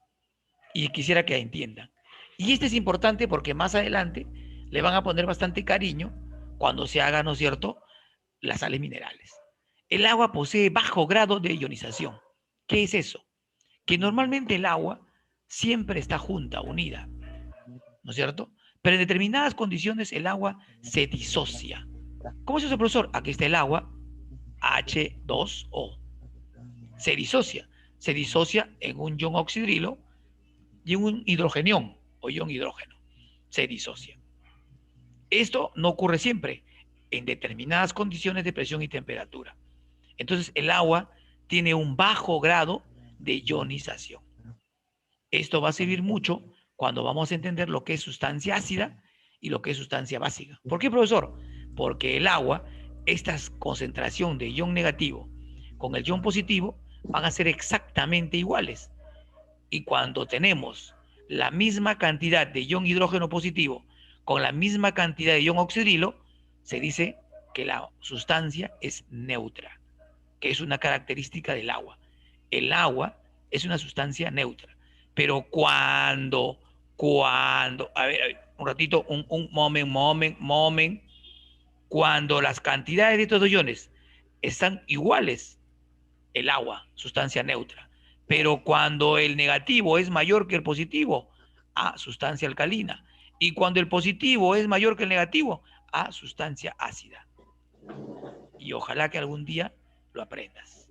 [SPEAKER 1] Y quisiera que entiendan. Y este es importante porque más adelante le van a poner bastante cariño cuando se haga, ¿no es cierto?, las sales minerales. El agua posee bajo grado de ionización. ¿Qué es eso? Que normalmente el agua siempre está junta, unida, ¿no es cierto? Pero en determinadas condiciones el agua se disocia. ¿Cómo es eso, profesor? Aquí está el agua, H2O. Se disocia en un ion oxidrilo y en un hidrogenión o ion hidrógeno. Se disocia. Esto no ocurre siempre, en determinadas condiciones de presión y temperatura. Entonces el agua tiene un bajo grado de ionización. Esto va a servir mucho cuando vamos a entender lo que es sustancia ácida y lo que es sustancia básica. ¿Por qué, profesor? Porque el agua, esta concentración de ion negativo con el ion positivo van a ser exactamente iguales. Y cuando tenemos la misma cantidad de ion hidrógeno positivo con la misma cantidad de ion oxidrilo, se dice que la sustancia es neutra, que es una característica del agua. El agua es una sustancia neutra. Pero a ver, un ratito, un moment, cuando las cantidades de estos iones están iguales, el agua, sustancia neutra. Pero cuando el negativo es mayor que el positivo, sustancia alcalina. Y cuando el positivo es mayor que el negativo, sustancia ácida. Y ojalá que algún día lo aprendas.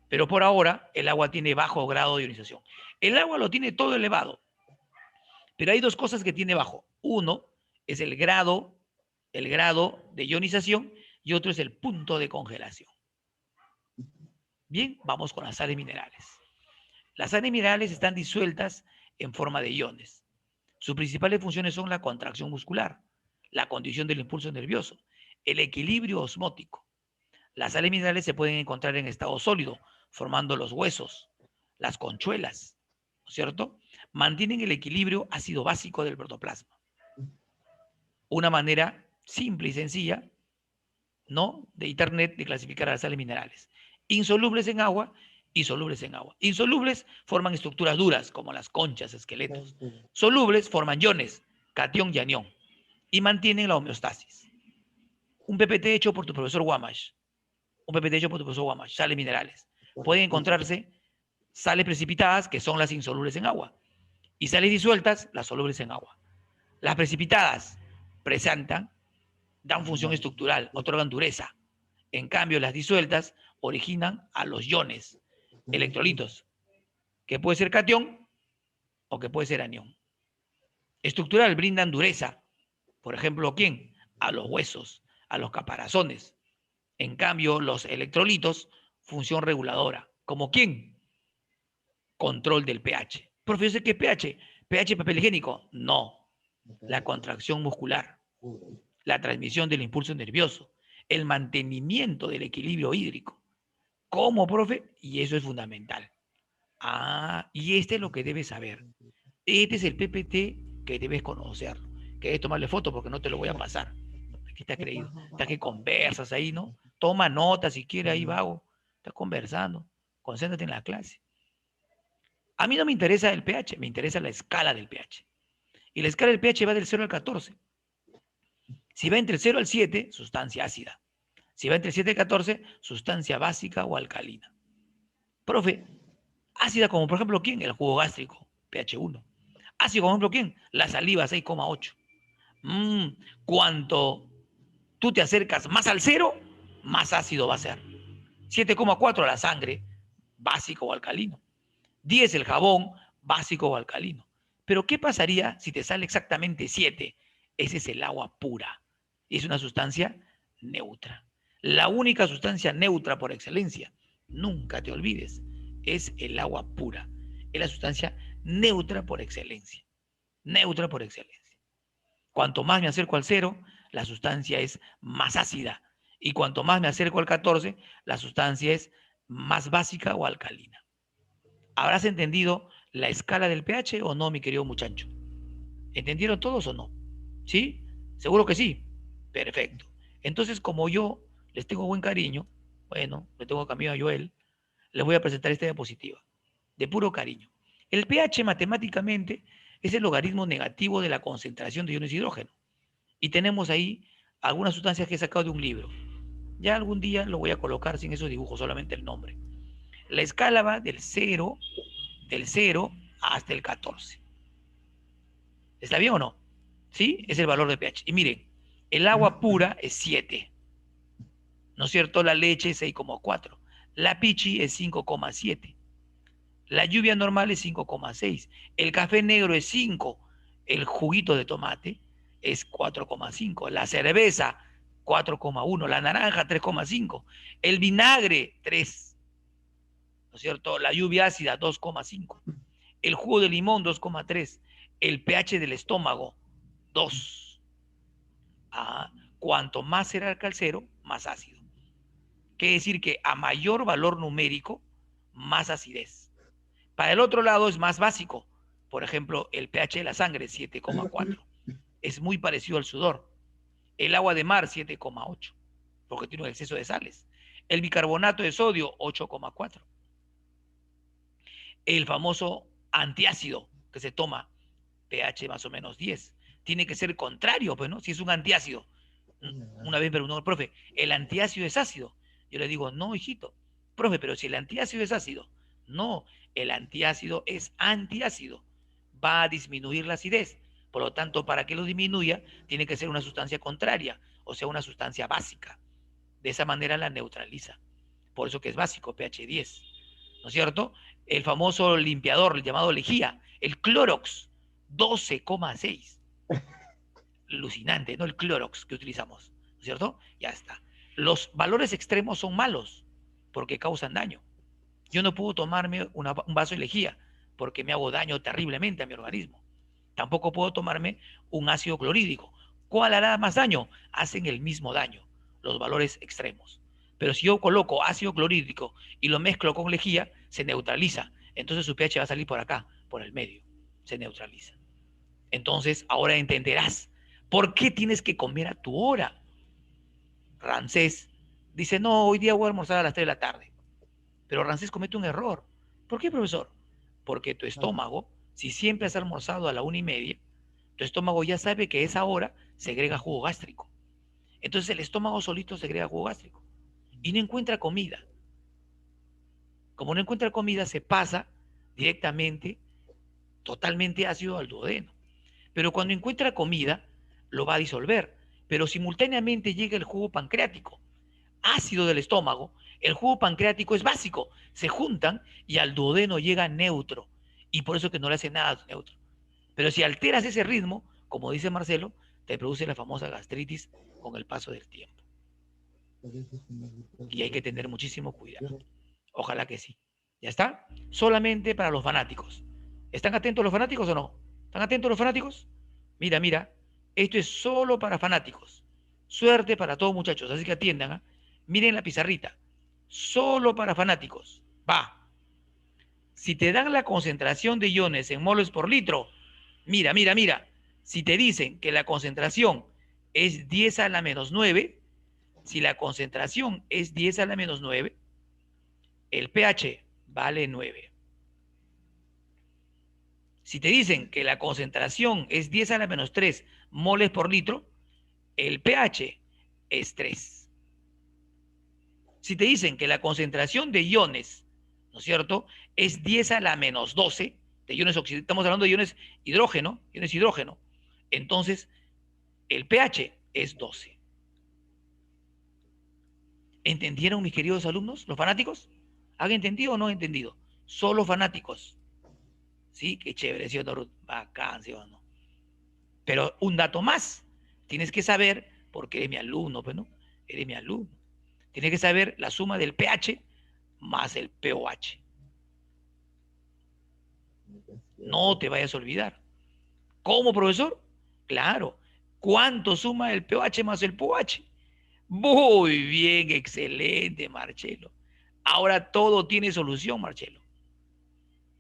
[SPEAKER 1] Pero por ahora, el agua tiene bajo grado de ionización. El agua lo tiene todo elevado. Pero hay dos cosas que tiene bajo. Uno es el grado de ionización y otro es el punto de congelación. Bien, vamos con las sales minerales. Las sales minerales están disueltas en forma de iones. Sus principales funciones son la contracción muscular, la condición del impulso nervioso, el equilibrio osmótico. Las sales minerales se pueden encontrar en estado sólido, formando los huesos, las conchuelas, ¿no es cierto? Mantienen el equilibrio ácido básico del protoplasma. Una manera simple y sencilla, ¿no?, de internet de clasificar a las sales minerales. Insolubles en agua y solubles en agua. Insolubles forman estructuras duras, como las conchas, esqueletos. Solubles forman iones, catión y anión, y mantienen la homeostasis. Un PPT hecho por tu profesor Guamash, sales minerales. Pueden encontrarse sales precipitadas, que son las insolubles en agua, y sales disueltas, las solubles en agua. Las precipitadas presentan, dan función estructural, otorgan dureza. En cambio, las disueltas originan a los iones, electrolitos, que puede ser catión o que puede ser anión. Estructural, brindan dureza. Por ejemplo, ¿quién? A los huesos, a los caparazones. En cambio, los electrolitos, función reguladora. ¿Como quién? Control del pH. Profesor, ¿qué es pH? ¿pH papel higiénico? No. La contracción muscular, la transmisión del impulso nervioso, el mantenimiento del equilibrio hídrico. ¿Cómo, profe? Y eso es fundamental. Y este es lo que debes saber. Este es el PPT que debes conocer. Que debes tomarle foto porque no te lo voy a pasar. Aquí está creído. Está que conversas ahí, ¿no? Toma nota si quieres, ahí vago. Estás conversando. Concéntrate en la clase. A mí no me interesa el pH, me interesa la escala del pH. Y la escala del pH va del 0 al 14. Si va entre el 0 al 7, sustancia ácida. Si va entre el 7 y el 14, sustancia básica o alcalina. Profe, ácida como por ejemplo, ¿quién? El jugo gástrico, pH 1. Ácido como por ejemplo, ¿quién? La saliva, 6,8. Cuanto tú te acercas más al 0, más ácido va a ser. 7,4 la sangre, básico o alcalino. 10 el jabón, básico o alcalino. Pero ¿qué pasaría si te sale exactamente 7? Ese es el agua pura. Es una sustancia neutra. La única sustancia neutra por excelencia, nunca te olvides, es el agua pura. Es la sustancia neutra por excelencia. Neutra por excelencia. Cuanto más me acerco al 0, la sustancia es más ácida. Y cuanto más me acerco al 14, la sustancia es más básica o alcalina. Habrás entendido la escala del pH o no, mi querido muchacho? ¿Entendieron todos o no? ¿Sí? ¿Seguro que sí? Perfecto. Entonces, como yo les tengo buen cariño, bueno, le tengo cariño a Joel, les voy a presentar esta diapositiva, de puro cariño. El pH matemáticamente es el logaritmo negativo de la concentración de iones de hidrógeno. Y tenemos ahí algunas sustancias que he sacado de un libro. Ya algún día lo voy a colocar sin esos dibujos, solamente el nombre. La escala va del 0 hasta el 14. ¿Está bien o no? ¿Sí? Es el valor de pH. Y miren, el agua pura es 7, ¿no es cierto? La leche es 6,4. La pichi es 5,7. La lluvia normal es 5,6. El café negro es 5. El juguito de tomate es 4,5. La cerveza, 4,1. La naranja, 3,5. El vinagre, 3. ¿No es cierto? La lluvia ácida, 2,5. El jugo de limón, 2,3. El pH del estómago, 2. Cuanto más será el calcero, más ácido. Quiere decir que a mayor valor numérico, más acidez. Para el otro lado es más básico. Por ejemplo, el pH de la sangre, 7,4. Es muy parecido al sudor. El agua de mar, 7,8, porque tiene un exceso de sales. El bicarbonato de sodio, 8,4. El famoso antiácido que se toma, pH más o menos 10. Tiene que ser contrario, pues, ¿no? Si es un antiácido. Una vez me preguntó el profe, ¿el antiácido es ácido? Yo le digo, no, hijito. Profe, pero si el antiácido es ácido. No, el antiácido es antiácido. Va a disminuir la acidez. Por lo tanto, para que lo disminuya, tiene que ser una sustancia contraria, o sea, una sustancia básica. De esa manera la neutraliza. Por eso que es básico, pH 10. ¿No es cierto? El famoso limpiador, el llamado lejía, el Clorox, 12,6. Alucinante, ¿no? El Clorox que utilizamos, ¿no es cierto? Ya está. Los valores extremos son malos porque causan daño. Yo no puedo tomarme un vaso de lejía porque me hago daño terriblemente a mi organismo. Tampoco puedo tomarme un ácido clorhídrico. ¿Cuál hará más daño? Hacen el mismo daño, los valores extremos. Pero si yo coloco ácido clorhídrico y lo mezclo con lejía, se neutraliza. Entonces su pH va a salir por acá, por el medio. Se neutraliza. Entonces, ahora entenderás por qué tienes que comer a tu hora. Rancés dice, no, hoy día voy a almorzar a las 3 de la tarde. Pero Rancés comete un error. ¿Por qué, profesor? Porque tu estómago, si siempre has almorzado a la 1:30, tu estómago ya sabe que a esa hora segrega jugo gástrico. Entonces el estómago solito segrega jugo gástrico y no encuentra comida. Como no encuentra comida, se pasa directamente, totalmente ácido al duodeno. Pero cuando encuentra comida, lo va a disolver. Pero simultáneamente llega el jugo pancreático, ácido del estómago. El jugo pancreático es básico, se juntan y al duodeno llega neutro. Y por eso que no le hace nada neutro. Pero si alteras ese ritmo, como dice Marcelo, te produce la famosa gastritis con el paso del tiempo. Y hay que tener muchísimo cuidado. Ojalá que sí. ¿Ya está? Solamente para los fanáticos. ¿Están atentos los fanáticos o no? ¿Están atentos los fanáticos? Mira, mira, esto es solo para fanáticos. Suerte para todos muchachos, así que atiendan. ¿Eh? Miren la pizarrita. Solo para fanáticos. Va. Si te dan la concentración de iones en moles por litro, mira, mira, mira. Si te dicen que la concentración es 10 a la menos 9, si la concentración es 10 a la menos 9, el pH vale 9. Si te dicen que la concentración es 10 a la menos 3 moles por litro, el pH es 3. Si te dicen que la concentración de iones, ¿no es cierto?, es 10 a la menos 12, de iones oxidados, estamos hablando de iones hidrógeno, entonces el pH es 12. ¿Entendieron, mis queridos alumnos, los fanáticos? ¿Han entendido o no han entendido? Solo fanáticos. Sí, qué chévere, ¿sí o no? Bacán, ¿sí o no? Pero un dato más, tienes que saber, porque eres mi alumno, pues, ¿no? Eres mi alumno. Tienes que saber la suma del pH más el pOH. No te vayas a olvidar. ¿Cómo, profesor? Claro. ¿Cuánto suma el pOH más el pOH? Muy bien, excelente, Marcelo. Ahora todo tiene solución, Marcelo.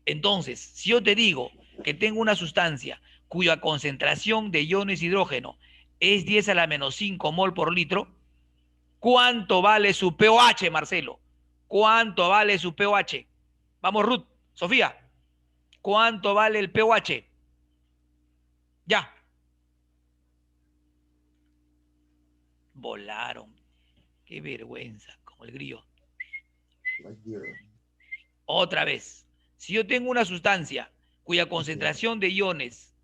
[SPEAKER 1] Entonces, si yo te digo que tengo una sustancia cuya concentración de iones hidrógeno es 10 a la menos 5 mol por litro, ¿cuánto vale su pOH, Marcelo? ¿Cuánto vale su pOH? Vamos, Ruth, Sofía, ¿cuánto vale el pOH? Ya. Volaron. Qué vergüenza, como el grillo. Otra vez. Si yo tengo una sustancia cuya concentración de iones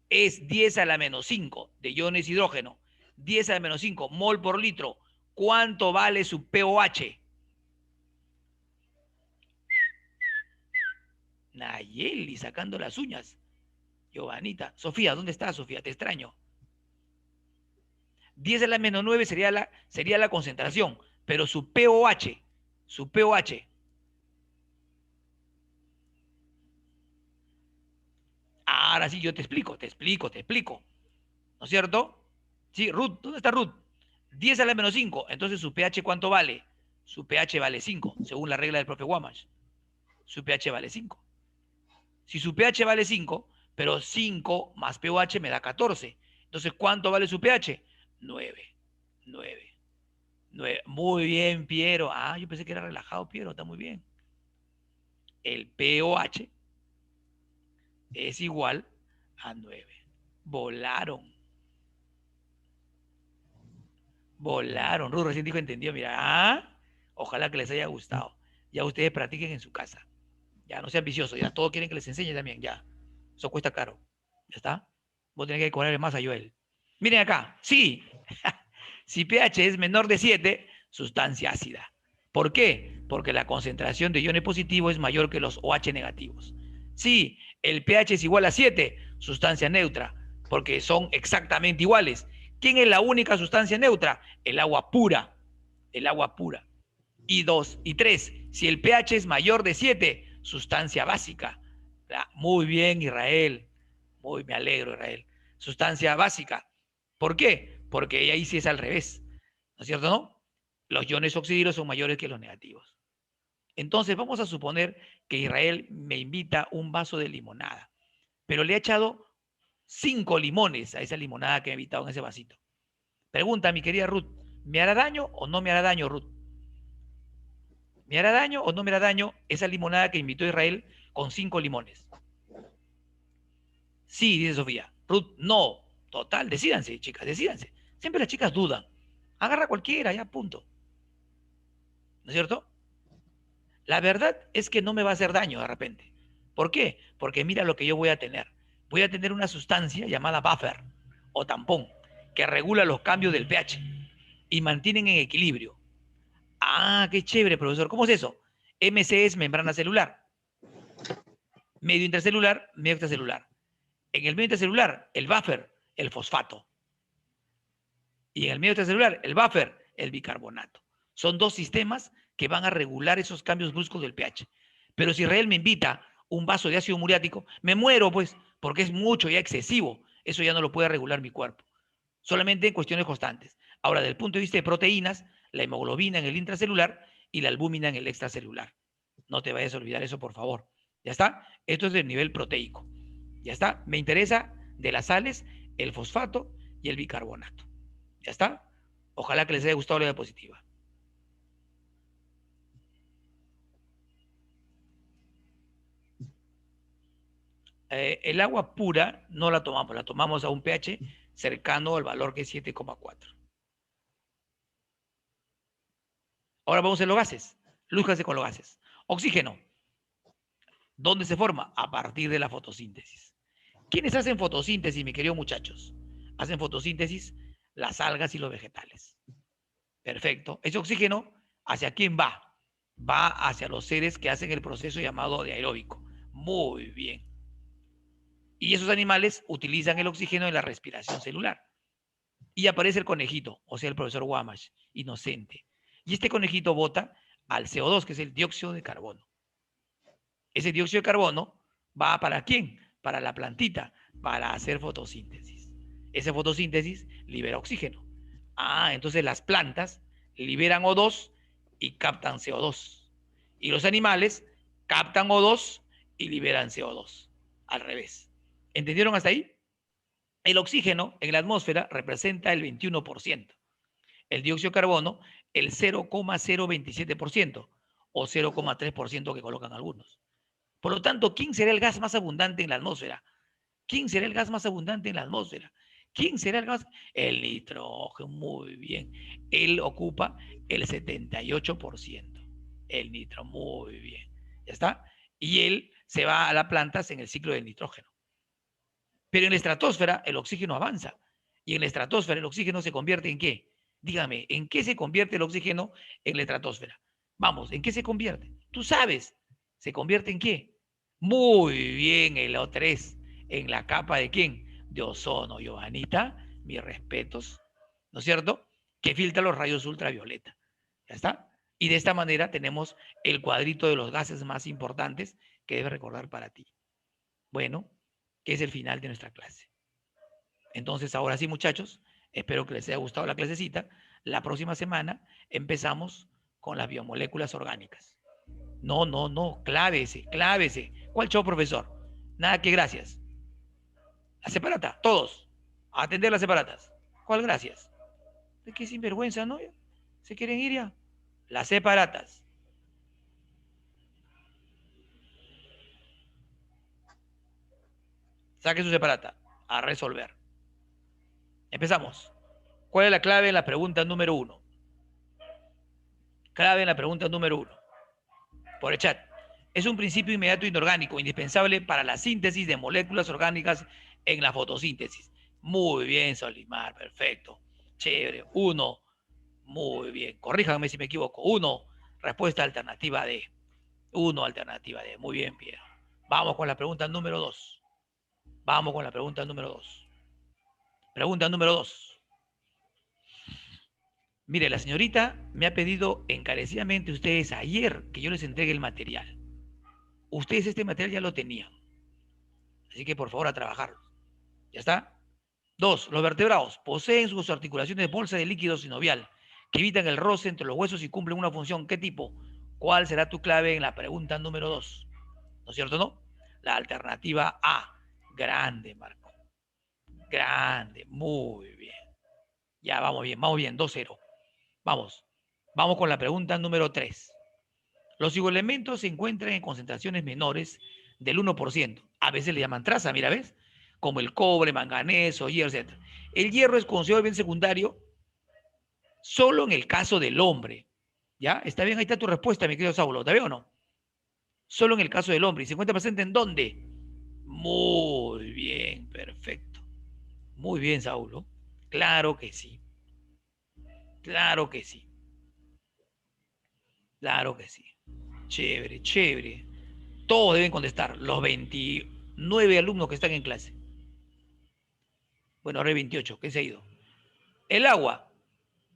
[SPEAKER 1] es 10 a la menos 5 de iones hidrógeno, 10 a la menos 5 mol por litro, ¿cuánto vale su pOH? Nayeli sacando las uñas. Giovanita. Sofía, ¿dónde estás, Sofía? Te extraño. 10 a la menos 9 sería la concentración, pero su pOH. Ahora sí, yo te explico. ¿No es cierto? Sí, Ruth, ¿dónde está Ruth? 10 a la menos 5. Entonces, ¿su pH cuánto vale? Su pH vale 5, según la regla del profe Guamash. Su pH vale 5. Si su pH vale 5, pero 5 más pOH me da 14. Entonces, ¿cuánto vale su pH? 9. 9. 9. Muy bien, Piero. Ah, yo pensé que era relajado, Piero. Está muy bien. El pOH es igual a 9. Volaron. Volaron. Ruth recién dijo, entendió. Mira, ojalá que les haya gustado. Ya ustedes practiquen en su casa. Ya, no sean viciosos. Ya, todos quieren que les enseñe también. Ya. Eso cuesta caro. ¿Ya está? Vos tenés que cobrarle más a Joel. Miren acá. Sí. Si pH es menor de 7, sustancia ácida. ¿Por qué? Porque la concentración de iones positivos es mayor que los OH negativos. Si el pH es igual a 7, sustancia neutra, porque son exactamente iguales. ¿Quién es la única sustancia neutra? El agua pura. El agua pura. Y 2 y 3, si el pH es mayor de 7, sustancia básica. Muy bien, Israel. Muy, me alegro, Israel. Sustancia básica. ¿Por qué? Porque ahí sí es al revés. ¿No es cierto, no? Los iones oxígenos son mayores que los negativos. Entonces, vamos a suponer que Israel me invita un vaso de limonada, pero le he echado 5 limones a esa limonada que me ha invitado en ese vasito. Pregunta, mi querida Ruth, ¿me hará daño o no me hará daño, Ruth? ¿Me hará daño o no me hará daño esa limonada que invitó Israel con 5 limones? Sí, dice Sofía. Ruth, no. Total, decídanse, chicas, decídanse. Siempre las chicas dudan. Agarra cualquiera, ya, punto. ¿No es cierto? La verdad es que no me va a hacer daño de repente. ¿Por qué? Porque mira lo que yo voy a tener. Voy a tener una sustancia llamada buffer o tampón que regula los cambios del pH y mantienen en equilibrio. Ah, qué chévere, profesor. ¿Cómo es eso? MC es membrana celular. Medio intracelular, medio extracelular. En el medio intracelular, el buffer, el fosfato. Y en el medio extracelular, el buffer, el bicarbonato. Son dos sistemas que van a regular esos cambios bruscos del pH. Pero si Israel me invita un vaso de ácido muriático, me muero, pues, porque es mucho, ya excesivo. Eso ya no lo puede regular mi cuerpo. Solamente en cuestiones constantes. Ahora, desde el punto de vista de proteínas, la hemoglobina en el intracelular y la albúmina en el extracelular. No te vayas a olvidar eso, por favor. ¿Ya está? Esto es del nivel proteico. ¿Ya está? Me interesa de las sales, el fosfato y el bicarbonato. ¿Ya está? Ojalá que les haya gustado la diapositiva. El agua pura no la tomamos a un pH cercano al valor que es 7,4. Ahora vamos a los gases. Lúzcase con los gases. Oxígeno. ¿Dónde se forma? A partir de la fotosíntesis. ¿Quiénes hacen fotosíntesis, mis queridos muchachos? Hacen fotosíntesis las algas y los vegetales. Perfecto. Ese oxígeno, ¿hacia quién va? Va hacia los seres que hacen el proceso llamado de aeróbico. Muy bien. Y esos animales utilizan el oxígeno en la respiración celular. Y aparece el conejito, o sea, el profesor Guamash, inocente. Y este conejito bota al CO2, que es el dióxido de carbono. Ese dióxido de carbono va para quién? Para la plantita, para hacer fotosíntesis. Esa fotosíntesis libera oxígeno. Entonces las plantas liberan O2 y captan CO2. Y los animales captan O2 y liberan CO2. Al revés. ¿Entendieron hasta ahí? El oxígeno en la atmósfera representa el 21%. El dióxido de carbono el 0,027% o 0,3% que colocan algunos. Por lo tanto, ¿quién será el gas más abundante en la atmósfera? ¿Quién será el gas más abundante en la atmósfera? ¿Quién será el gas? El nitrógeno, muy bien. Él ocupa el 78%. El nitrógeno, muy bien. ¿Ya está? Y él se va a las plantas en el ciclo del nitrógeno. Pero en la estratosfera el oxígeno avanza. Y en la estratosfera el oxígeno se convierte en ¿qué? Dígame, ¿en qué se convierte el oxígeno en la estratosfera? Vamos, ¿en qué se convierte? Tú sabes, ¿se convierte en qué? Muy bien, el O3, en la capa de quién? De ozono, Giovanita, mis respetos, ¿no es cierto? Que filtra los rayos ultravioleta. ¿Ya está? Y de esta manera tenemos el cuadrito de los gases más importantes que debes recordar para ti. Bueno, que es el final de nuestra clase. Entonces, ahora sí, muchachos, espero que les haya gustado la clasecita. La próxima semana empezamos con las biomoléculas orgánicas. No, no, no, clávese, clávese. ¿Cuál show, profesor? Nada que gracias. La separata, todos. A atender las separatas. ¿Cuál gracias? Es que sinvergüenza, ¿no? ¿Se quieren ir ya? Las separatas. Saque su separata. A resolver. Empezamos. ¿Cuál es la clave en la pregunta número 1? Clave en la pregunta número 1. Por el chat. Es un principio inmediato inorgánico, indispensable para la síntesis de moléculas orgánicas en la fotosíntesis. Muy bien, Solimar, perfecto. Chévere. 1. Muy bien. Corríjanme si me equivoco. 1. Respuesta alternativa D. 1, alternativa D. Muy bien, Piero. Vamos con la pregunta número 2. Vamos con la pregunta número 2. Pregunta número 2. Mire, la señorita me ha pedido encarecidamente ustedes ayer que yo les entregue el material. Ustedes este material ya lo tenían. Así que por favor a trabajarlo. ¿Ya está? 2. Los vertebrados poseen sus articulaciones bolsa de líquido sinovial que evitan el roce entre los huesos y cumplen una función. ¿Qué tipo? ¿Cuál será tu clave en la pregunta número 2? ¿No es cierto, no? La alternativa A. Grande, Marco. Grande. Muy bien. Ya, vamos bien. Vamos bien. 2-0. Vamos. Vamos con la pregunta número 3. Los psicoelementos se encuentran en concentraciones menores del 1%. A veces le llaman traza, mira, ¿ves? Como el cobre, manganeso, hierro, etc. El hierro es considerado bien secundario solo en el caso del hombre. ¿Ya? ¿Está bien? Ahí está tu respuesta, mi querido Saulo. ¿Está bien o no? Solo en el caso del hombre. ¿Y se encuentra presente en dónde? Muy bien, perfecto. Muy bien, Saulo. Claro que sí. Claro que sí. Claro que sí. Chévere, chévere. Todos deben contestar, los 29 alumnos que están en clase. Bueno, ahora hay 28, ¿qué se ha ido? El agua,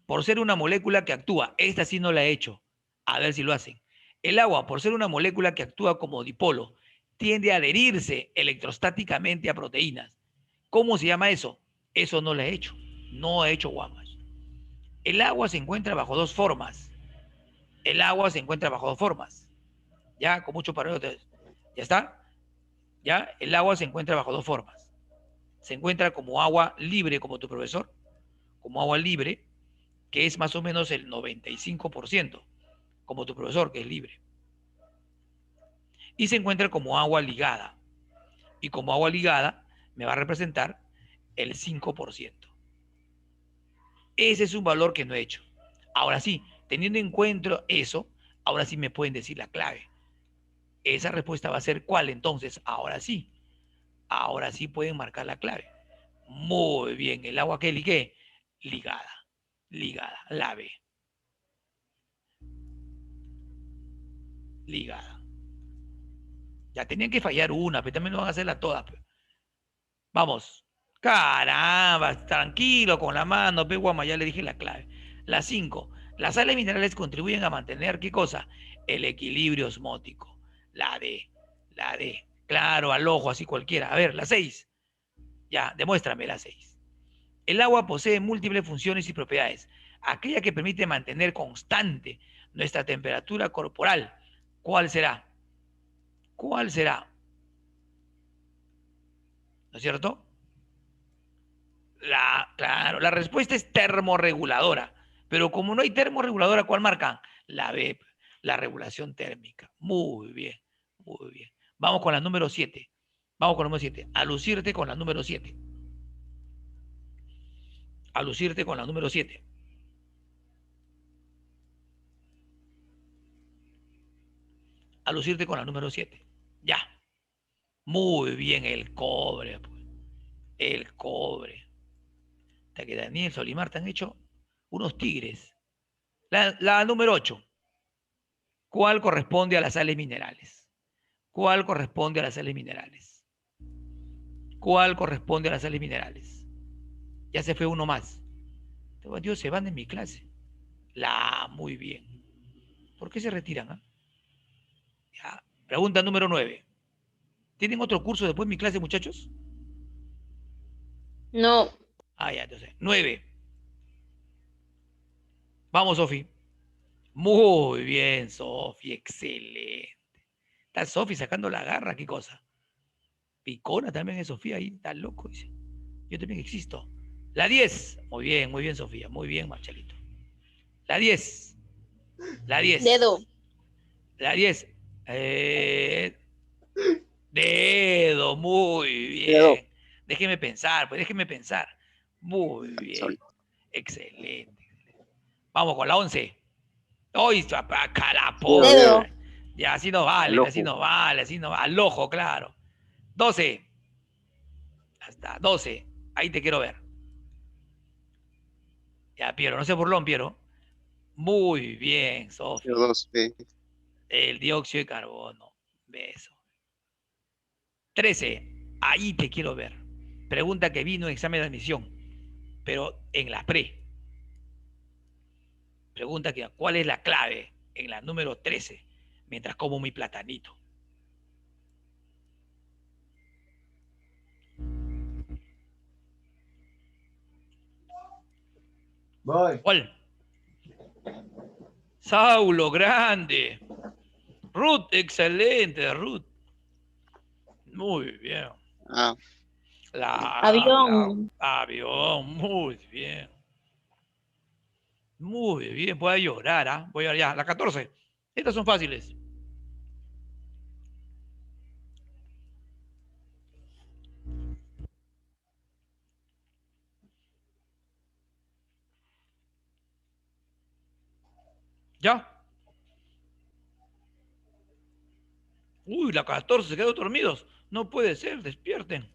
[SPEAKER 1] por ser una molécula que actúa, esta sí no la he hecho, a ver si lo hacen. El agua, por ser una molécula que actúa como dipolo, tiende a adherirse electrostáticamente a proteínas. ¿Cómo se llama eso? Eso no lo he hecho, no he hecho guamas. El agua se encuentra bajo dos formas. El agua se encuentra bajo dos formas. Ya, con mucho pareo. ¿Ya está? Ya, el agua se encuentra bajo dos formas. Se encuentra como agua libre, como tu profesor, como agua libre, que es más o menos el 95%, como tu profesor, que es libre. Y se encuentra como agua ligada. Y como agua ligada me va a representar el 5%. Ese es un valor que no he hecho. Ahora sí, teniendo en cuenta eso, ahora sí me pueden decir la clave. Esa respuesta va a ser ¿cuál entonces? Ahora sí pueden marcar la clave. Muy bien, el agua que ligue, ligada, la B. Ligada. Ya tenían que fallar una, pero también no van a hacerla todas. Vamos. Caramba, tranquilo con la mano, pe guama, ya le dije la clave. La 5. Las sales minerales contribuyen a mantener, ¿qué cosa? El equilibrio osmótico. La D. La D. Claro, al ojo, así cualquiera. A ver, la 6. Ya, demuéstrame la 6. El agua posee múltiples funciones y propiedades. Aquella que permite mantener constante nuestra temperatura corporal. ¿Cuál será? ¿Cuál será? ¿no es cierto? Claro, la respuesta es termorreguladora. Pero como no hay termorreguladora, ¿cuál marcan? La B, la regulación térmica. Muy bien, muy bien. Vamos con la número 7. Vamos con la número 7. A lucirte con la número 7. A lucirte con la número 7. A lucirte con la número 7. Ya. Muy bien, el cobre. Pues. El cobre. Hasta que Daniel Solimar te han hecho unos tigres. La número 8. ¿Cuál corresponde a las sales minerales? ¿Cuál corresponde a las sales minerales? ¿Cuál corresponde a las sales minerales? Ya se fue uno más. Dios, se van de mi clase. Muy bien. ¿Por qué se retiran? ¿Ah? Ya. Pregunta número 9. ¿Tienen otro curso después de mi clase, muchachos?
[SPEAKER 3] No.
[SPEAKER 1] Ya, entonces. 9. Vamos, Sofi. Muy bien, Sofi. Excelente. Está Sofi sacando la garra, qué cosa. Picona también es Sofía ahí. Está loco, dice. Yo también existo. La 10. Muy bien, Sofía. Muy bien, Marchalito. La 10. La 10.
[SPEAKER 3] Dedo.
[SPEAKER 1] La 10. Dedo, muy bien.
[SPEAKER 4] Dedo.
[SPEAKER 1] Déjeme pensar, pues déjeme pensar. Muy bien. Excelente. Vamos con la 11. ¡Uy, carapo!
[SPEAKER 3] Dedo.
[SPEAKER 1] Ya, así no vale, así no vale, así no vale. Al ojo, claro. 12. Hasta 12. Ahí te quiero ver. Ya, Piero, no se burlón, Piero. Muy bien, Sofía. El dióxido de carbono. Beso. 13. Ahí te quiero ver. Pregunta que vino en examen de admisión, pero en la pre. Pregunta que ¿cuál es la clave en la número 13 mientras como mi platanito?
[SPEAKER 4] Voy.
[SPEAKER 1] ¿Cuál? Saulo, grande. Ruth, excelente, Ruth. Muy bien.
[SPEAKER 3] Avión.
[SPEAKER 1] Avión, muy bien. Muy bien, voy a llorar, ¿ah? Voy a ya, la 14. Estas son fáciles. ¿Ya? Uy, la 14 se quedó dormidos. No puede ser, despierten.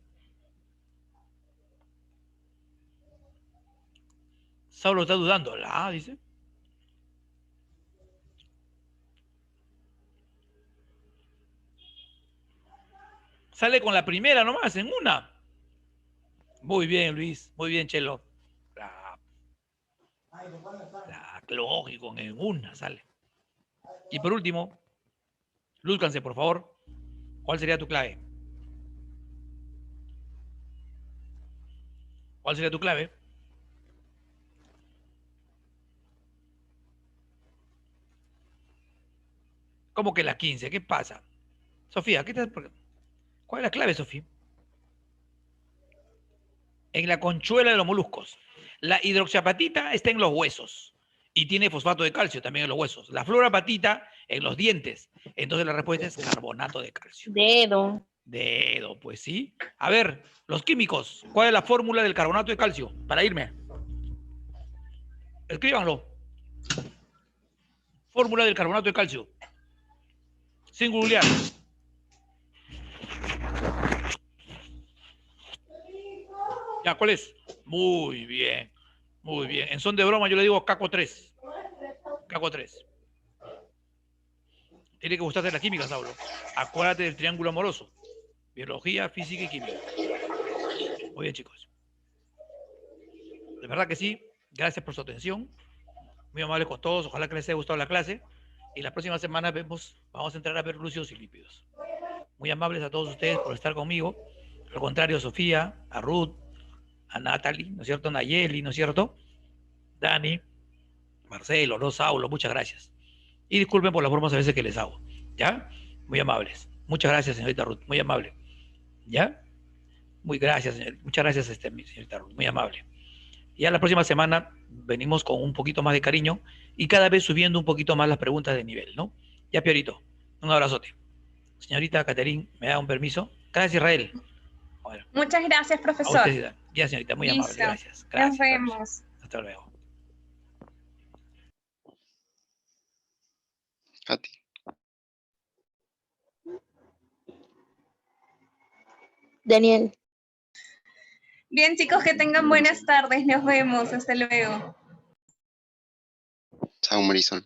[SPEAKER 1] Saulo está dudando. Dice. Sale con la primera nomás, en una. Muy bien, Luis. Muy bien, Chelo. Lógico, en una sale. Y por último, lúzcanse, por favor. ¿Cuál sería tu clave? ¿Cuál sería tu clave? ¿Cómo que la 15? ¿Qué pasa? Sofía, ¿cuál es la clave, Sofía? En la conchuela de los moluscos. La hidroxiapatita está en los huesos y tiene fosfato de calcio también en los huesos. La fluorapatita en los dientes. Entonces la respuesta es carbonato de calcio. Dedo, pues sí. A ver, los químicos, ¿cuál es la fórmula del carbonato de calcio? Para irme. Escríbanlo. Fórmula del carbonato de calcio. Sin googlear. Ya, ¿cuál es? Muy bien. Muy bien. En son de broma yo le digo CACO 3. CACO 3. Tiene que gustarte la química, Saulo. Acuérdate del triángulo amoroso. Biología, física y química. Muy bien, chicos. De verdad que sí. Gracias por su atención. Muy amables con todos. Ojalá que les haya gustado la clase. Y la próxima semana vamos a entrar a ver glúcidos y lípidos. Muy amables a todos ustedes por estar conmigo. Al contrario, Sofía, a Ruth, a Natalie, ¿no es cierto? Nayeli, ¿no es cierto? Dani, Marcelo, no, Saulo, muchas gracias. Y disculpen por las formas a veces que les hago. ¿Ya? Muy amables. Muchas gracias, señorita Ruth. Muy amable. ¿Ya? Muy gracias, señor. Muchas gracias, señorita Ruth, muy amable. Ya la próxima semana venimos con un poquito más de cariño y cada vez subiendo un poquito más las preguntas de nivel, ¿no? Ya, Piorito, un abrazote. Señorita Caterín, ¿me da un permiso? Gracias, Israel. Bueno,
[SPEAKER 2] Muchas gracias,
[SPEAKER 1] a
[SPEAKER 2] profesor.
[SPEAKER 1] usted, ya, señorita, muy amable,
[SPEAKER 2] Listo.
[SPEAKER 1] gracias.
[SPEAKER 2] Nos
[SPEAKER 1] Gracias, permiso.
[SPEAKER 2] vemos.
[SPEAKER 1] Hasta luego.
[SPEAKER 3] A ti.
[SPEAKER 4] Daniel.
[SPEAKER 2] Bien, chicos, que tengan buenas tardes. Nos vemos. Hasta luego.
[SPEAKER 3] Chao, Marisol.